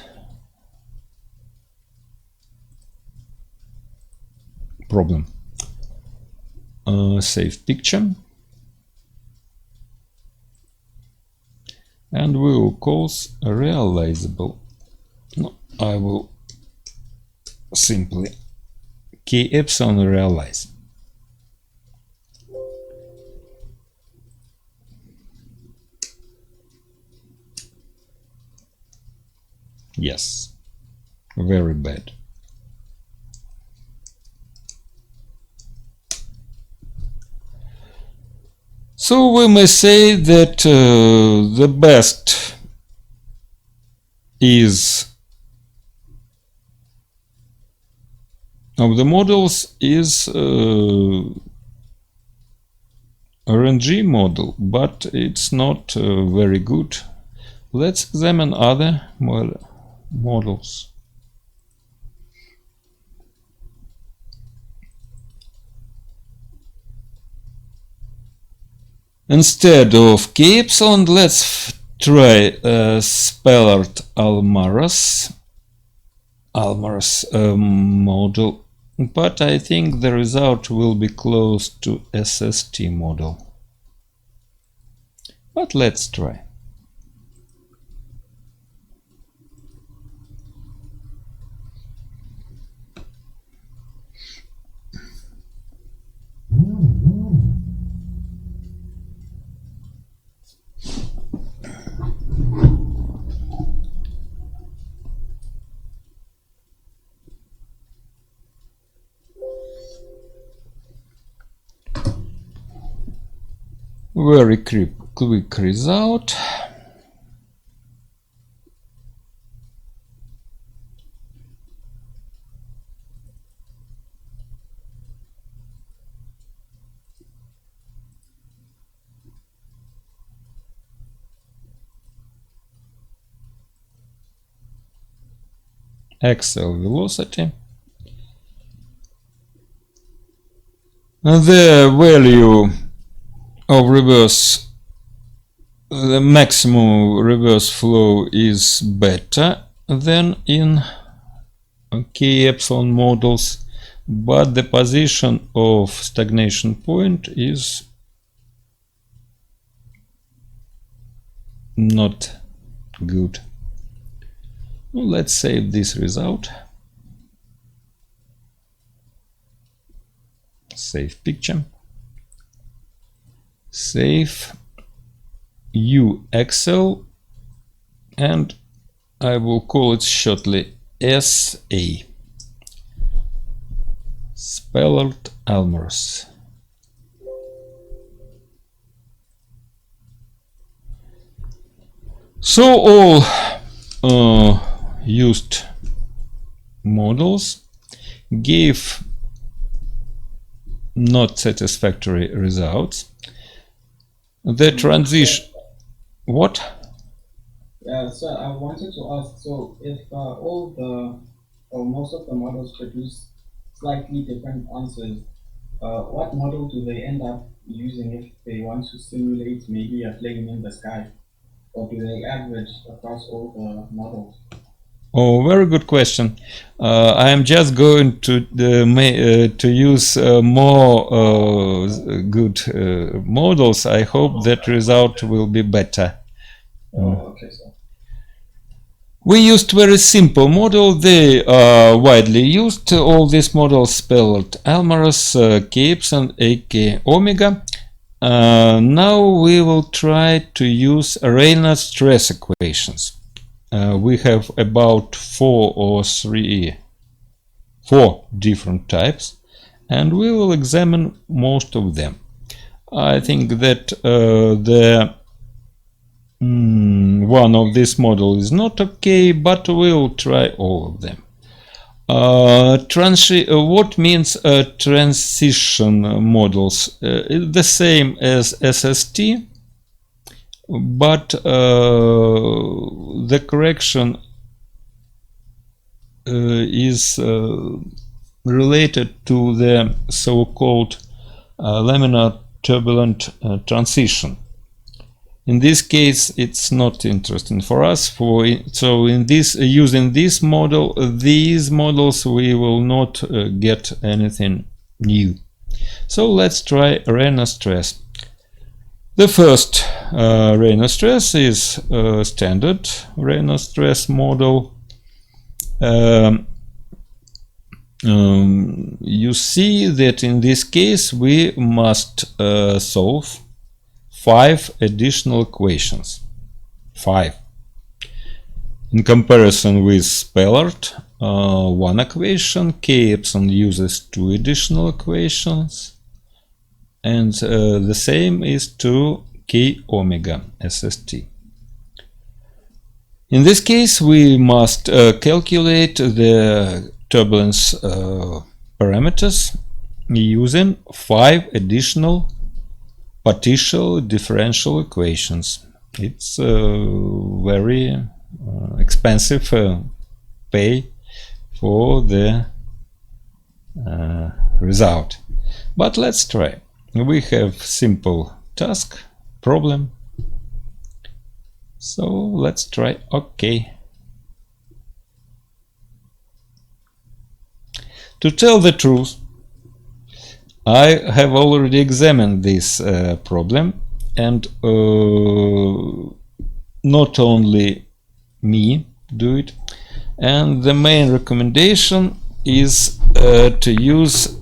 problem. Save picture, and we will call realizable. No, I will simply k epsilon realize. Yes, very bad. So we may say that the best is of the models is RNG model, but it's not very good. Let's examine other models. Instead of k epsilon, let's try Spellert Almaraz model, but I think the result will be close to SST model. But let's try. Very quick result. Axial velocity. The value of the maximum reverse flow is better than in k epsilon models, but the position of stagnation point is not good. Well, let's save this result. Save picture. Save UXL, and I will call it shortly SA. Spellert Almaraz. So all used models gave not satisfactory results. The transition. What? Yeah, so I wanted to ask, so if all the or most of the models produce slightly different answers, what model do they end up using if they want to simulate maybe a plane in the sky? Or do they average across all the models? Oh, very good question. I am just going to use more good models. I hope that result will be better. Okay, so. We used very simple model. They are widely used. All these models spelled Almaraz, k epsilon, ak omega. Now we will try to use Reynolds stress equations. We have about four different types, and we will examine most of them. I think that the one of this model is not okay, but we'll try all of them. What means transition models? It's the same as SST, but the correction is related to the so-called laminar turbulent transition. In this case, it's not interesting for us. So in this, using this model, these models, we will not get anything new. So let's try Rayner stress. The first Rayner stress is standard Rayner stress model. You see that in this case we must solve 5 additional equations. 5. In comparison with Spellard, one equation, K epsilon uses 2 additional equations, and the same is to K omega SST. In this case, we must calculate the turbulence parameters using 5 additional partial differential equations. It's very expensive pay for the result. But let's try. We have simple task, problem. So let's try OK. To tell the truth, I have already examined this problem, and not only me do it, and the main recommendation is to use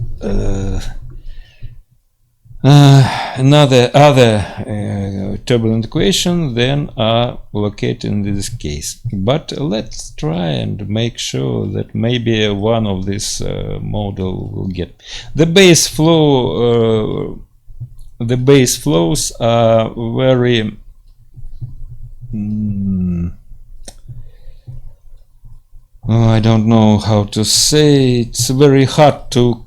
other turbulent equation than are located in this case. But let's try and make sure that maybe one of this model will get the base flow. The base flows are very I don't know how to say. It's very hard to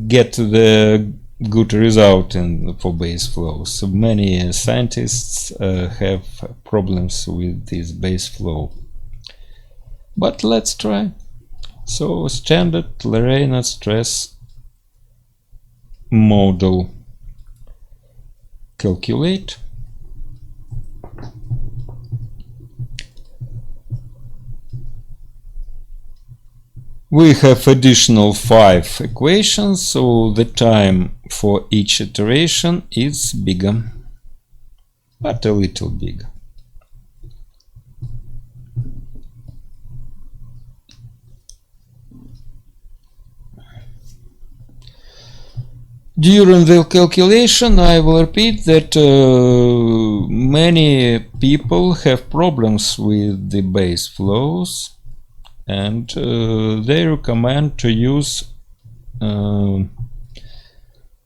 get the good result for base flows. So many scientists have problems with this base flow. But let's try. So standard Rayner stress model. Calculate. We have additional 5 equations, so the time for each iteration is bigger, but a little bigger. During the calculation, I will repeat that many people have problems with the base flows, and they recommend to use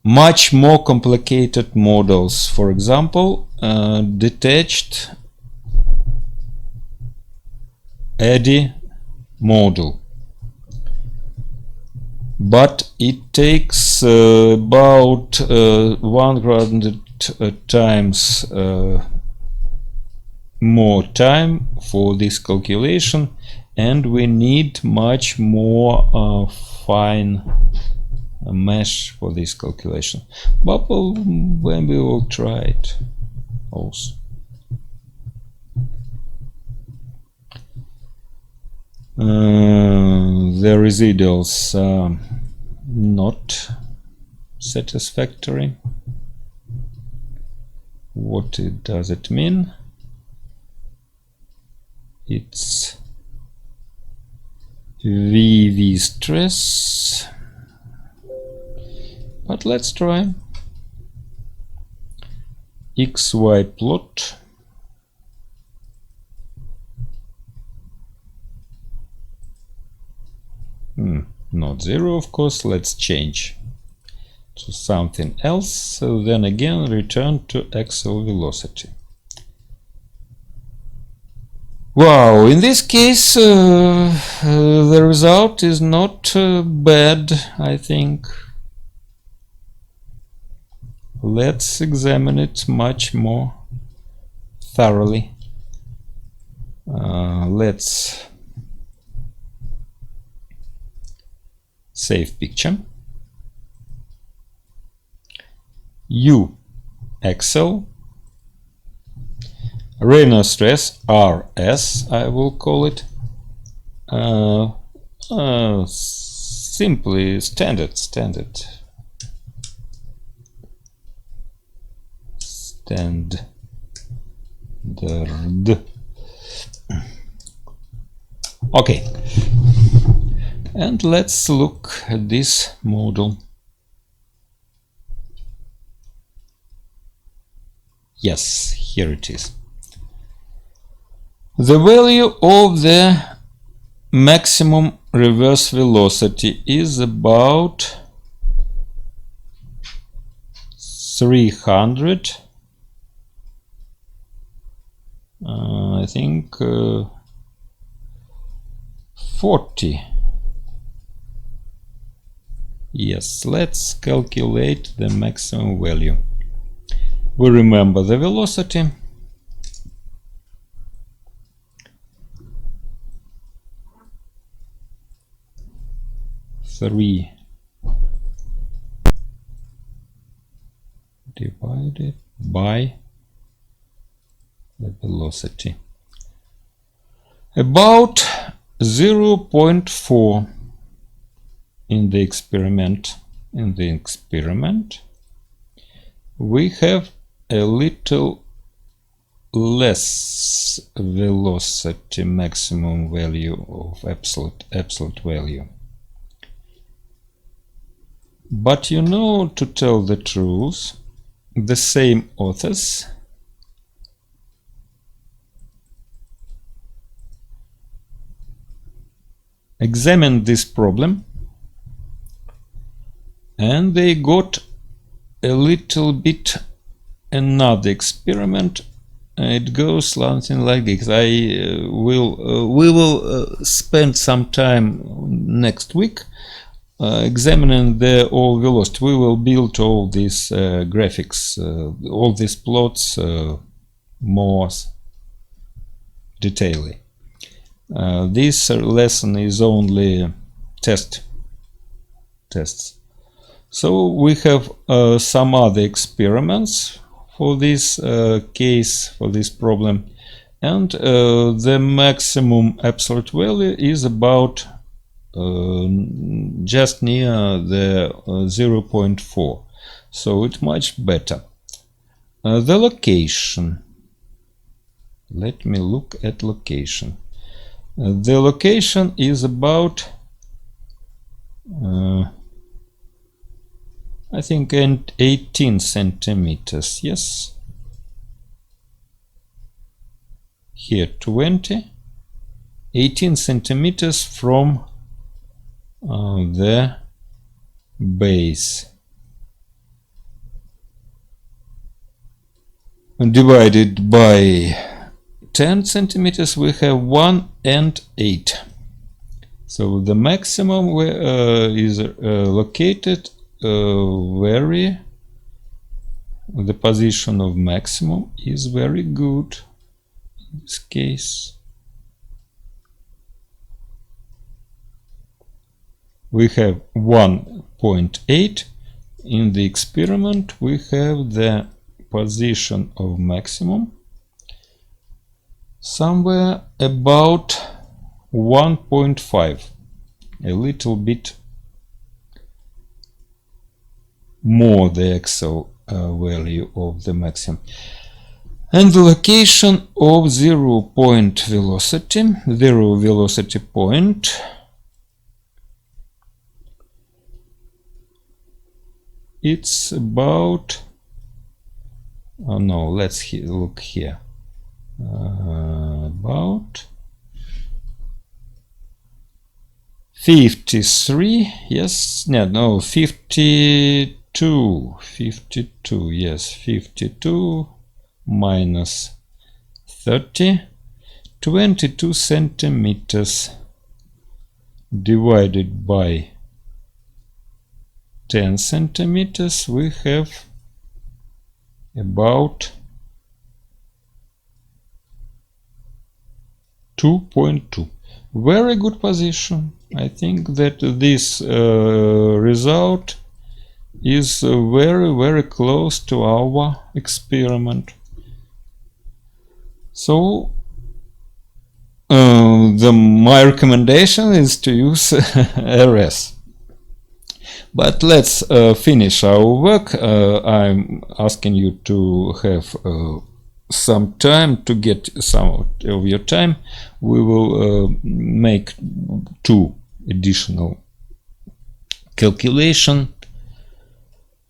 much more complicated models. For example, detached eddy model. But it takes about 100 times more time for this calculation, and we need much more fine mesh for this calculation. But when we will try it also. The residuals are not satisfactory. What does it mean? It's VV stress. But let's try. XY plot. Not 0, of course. Let's change to something else, so then again return to axial velocity. Wow, in this case the result is not bad, I think. Let's examine it much more thoroughly. Let's save picture. U axial, Reynolds stress RS, I will call it. Simply standard. Okay, and let's look at this model. Yes, here it is. The value of the maximum reverse velocity is about 300, I think 40. Yes, let's calculate the maximum value. We remember the velocity. Three divided by the velocity. About 0.4 in the experiment. In the experiment, we have a little less velocity maximum value of absolute value. But you know, to tell the truth, the same authors examined this problem and they got a little bit another experiment. It goes something like this. We will spend some time next week examining the all velocity. We will build all these graphics, all these plots more detailedly. This lesson is only tests. So we have some other experiments for this case, for this problem, and the maximum absolute value is about just near the 0.4, so it's much better. The location, let me look at location. The location is about I think 18 centimeters, yes. Here 20, 18 centimeters from the base. And divided by 10 centimeters, we have 1 and 8. So the maximum is located the position of maximum is very good in this case. We have 1.8. In the experiment we have the position of maximum somewhere about 1.5, a little bit more the axial value of the maximum. And the location of zero velocity point, it's about, oh no, let's look here, about 53, yes, no, 52 52, yes, 52 minus 30, 22 centimeters divided by 10 centimeters, we have about 2.2. Very good position. I think that this result is very close to our experiment. So my recommendation is to use RS. But let's finish our work. I'm asking you to have some time, to get some of your time. We will make 2 additional calculations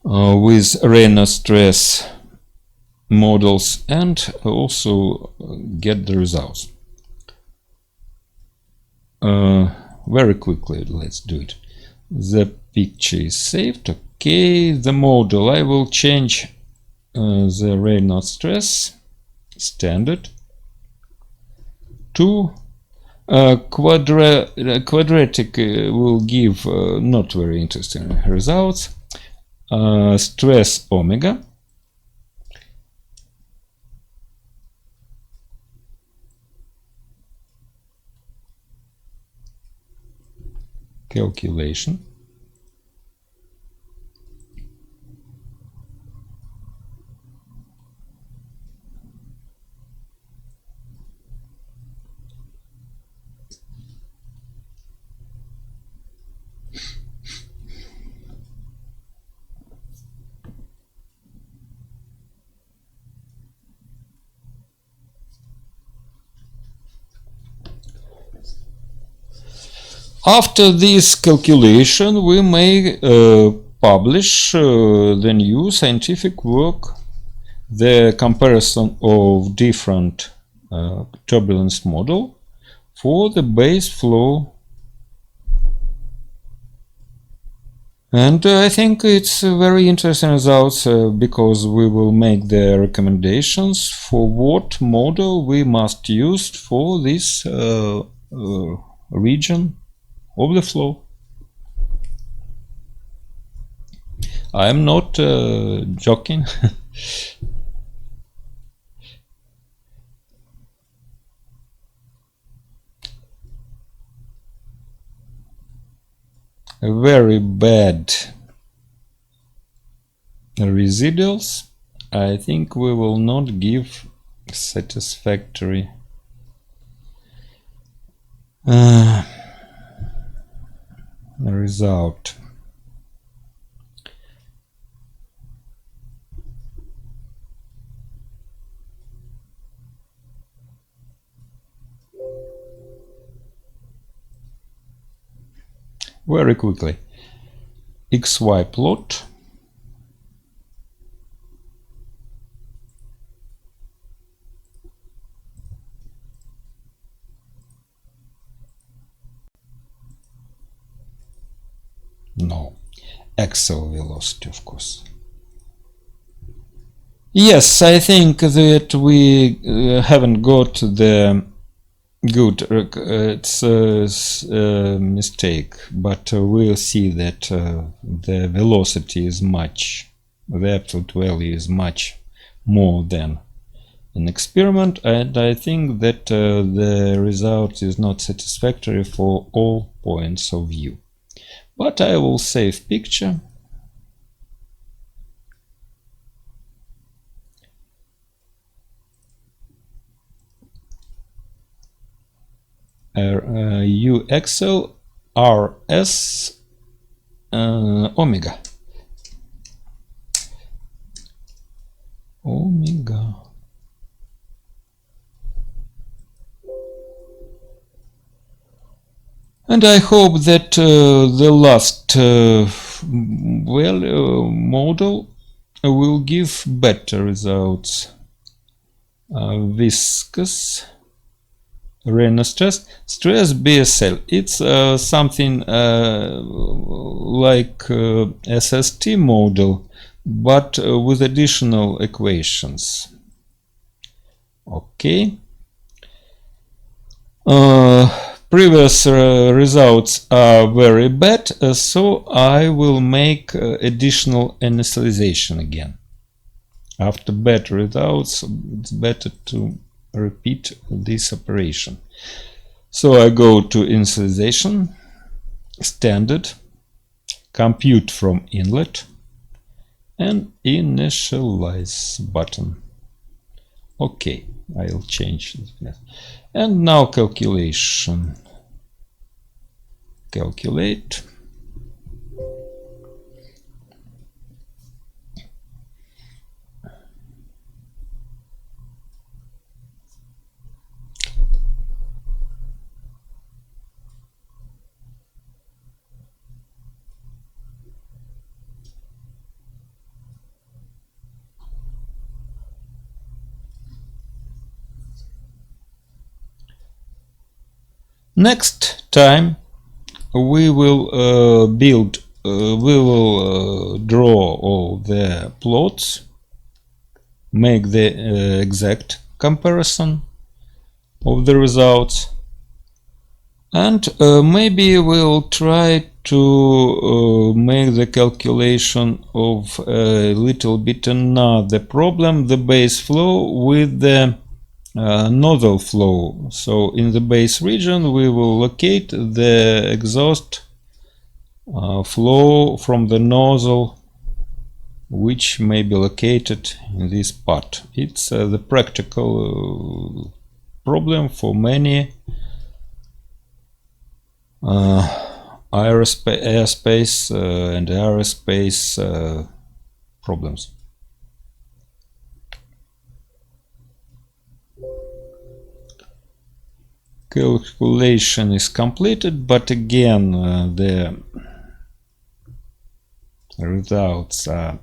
with Reynolds stress models and also get the results. Very quickly, let's do it. The picture is saved. Okay, the model, I will change the Reynolds stress standard to quadratic. Will give not very interesting results. Stress omega, calculation, after this calculation, we may publish the new scientific work, the comparison of different turbulence model for the base flow. And I think it's very interesting results because we will make the recommendations for what model we must use for this region of the flow. I am not joking. Very bad residuals. I think we will not give satisfactory result. Very quickly, XY plot. No, axial velocity, of course. Yes, I think that we haven't got the good, it's a mistake, but we'll see that the velocity is much, the absolute value is much more than an experiment, and I think that the result is not satisfactory for all points of view. But I will save picture. U axial RS omega. Omega. And I hope that the last model will give better results. Viscous Reynolds stress. Stress BSL. It's something like SST model, but with additional equations. Okay. Previous results are very bad, so I will make additional initialization again. After bad results, it's better to repeat this operation. So I go to initialization, standard, compute from inlet, and initialize button. Okay, I'll change this. And now calculation. Calculate. Next time we will draw all the plots, make the exact comparison of the results, and maybe we'll try to make the calculation of a little bit another problem, the base flow with the nozzle flow. So in the base region we will locate the exhaust flow from the nozzle, which may be located in this part. It's the practical problem for many airspace and aerospace problems. Calculation is completed, but again the results are,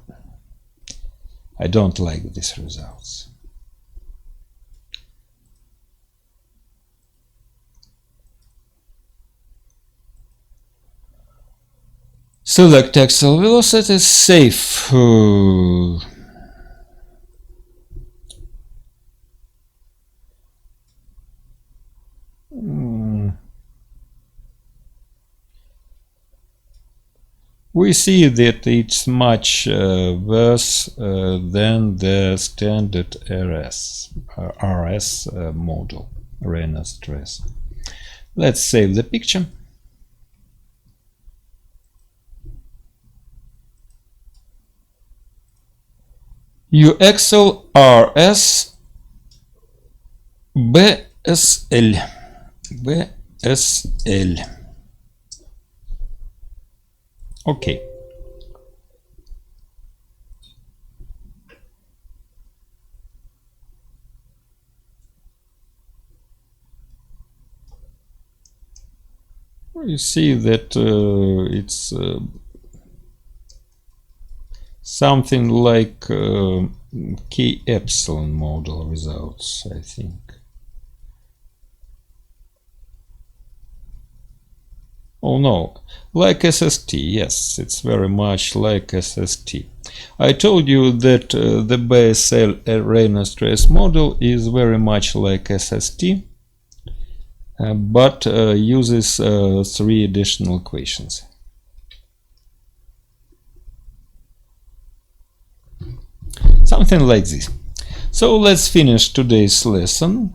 I don't like these results. Select axial velocity, safe. We see that it's much worse than the standard RS model, Reynolds stress. Let's save the picture. UXL RS BSL. Okay. You see that it's something like K epsilon model results, I think. Oh no, like SST, yes, it's very much like SST. I told you that the BSL Reynolds stress model is very much like SST, but uses 3 additional equations. Something like this. So let's finish today's lesson.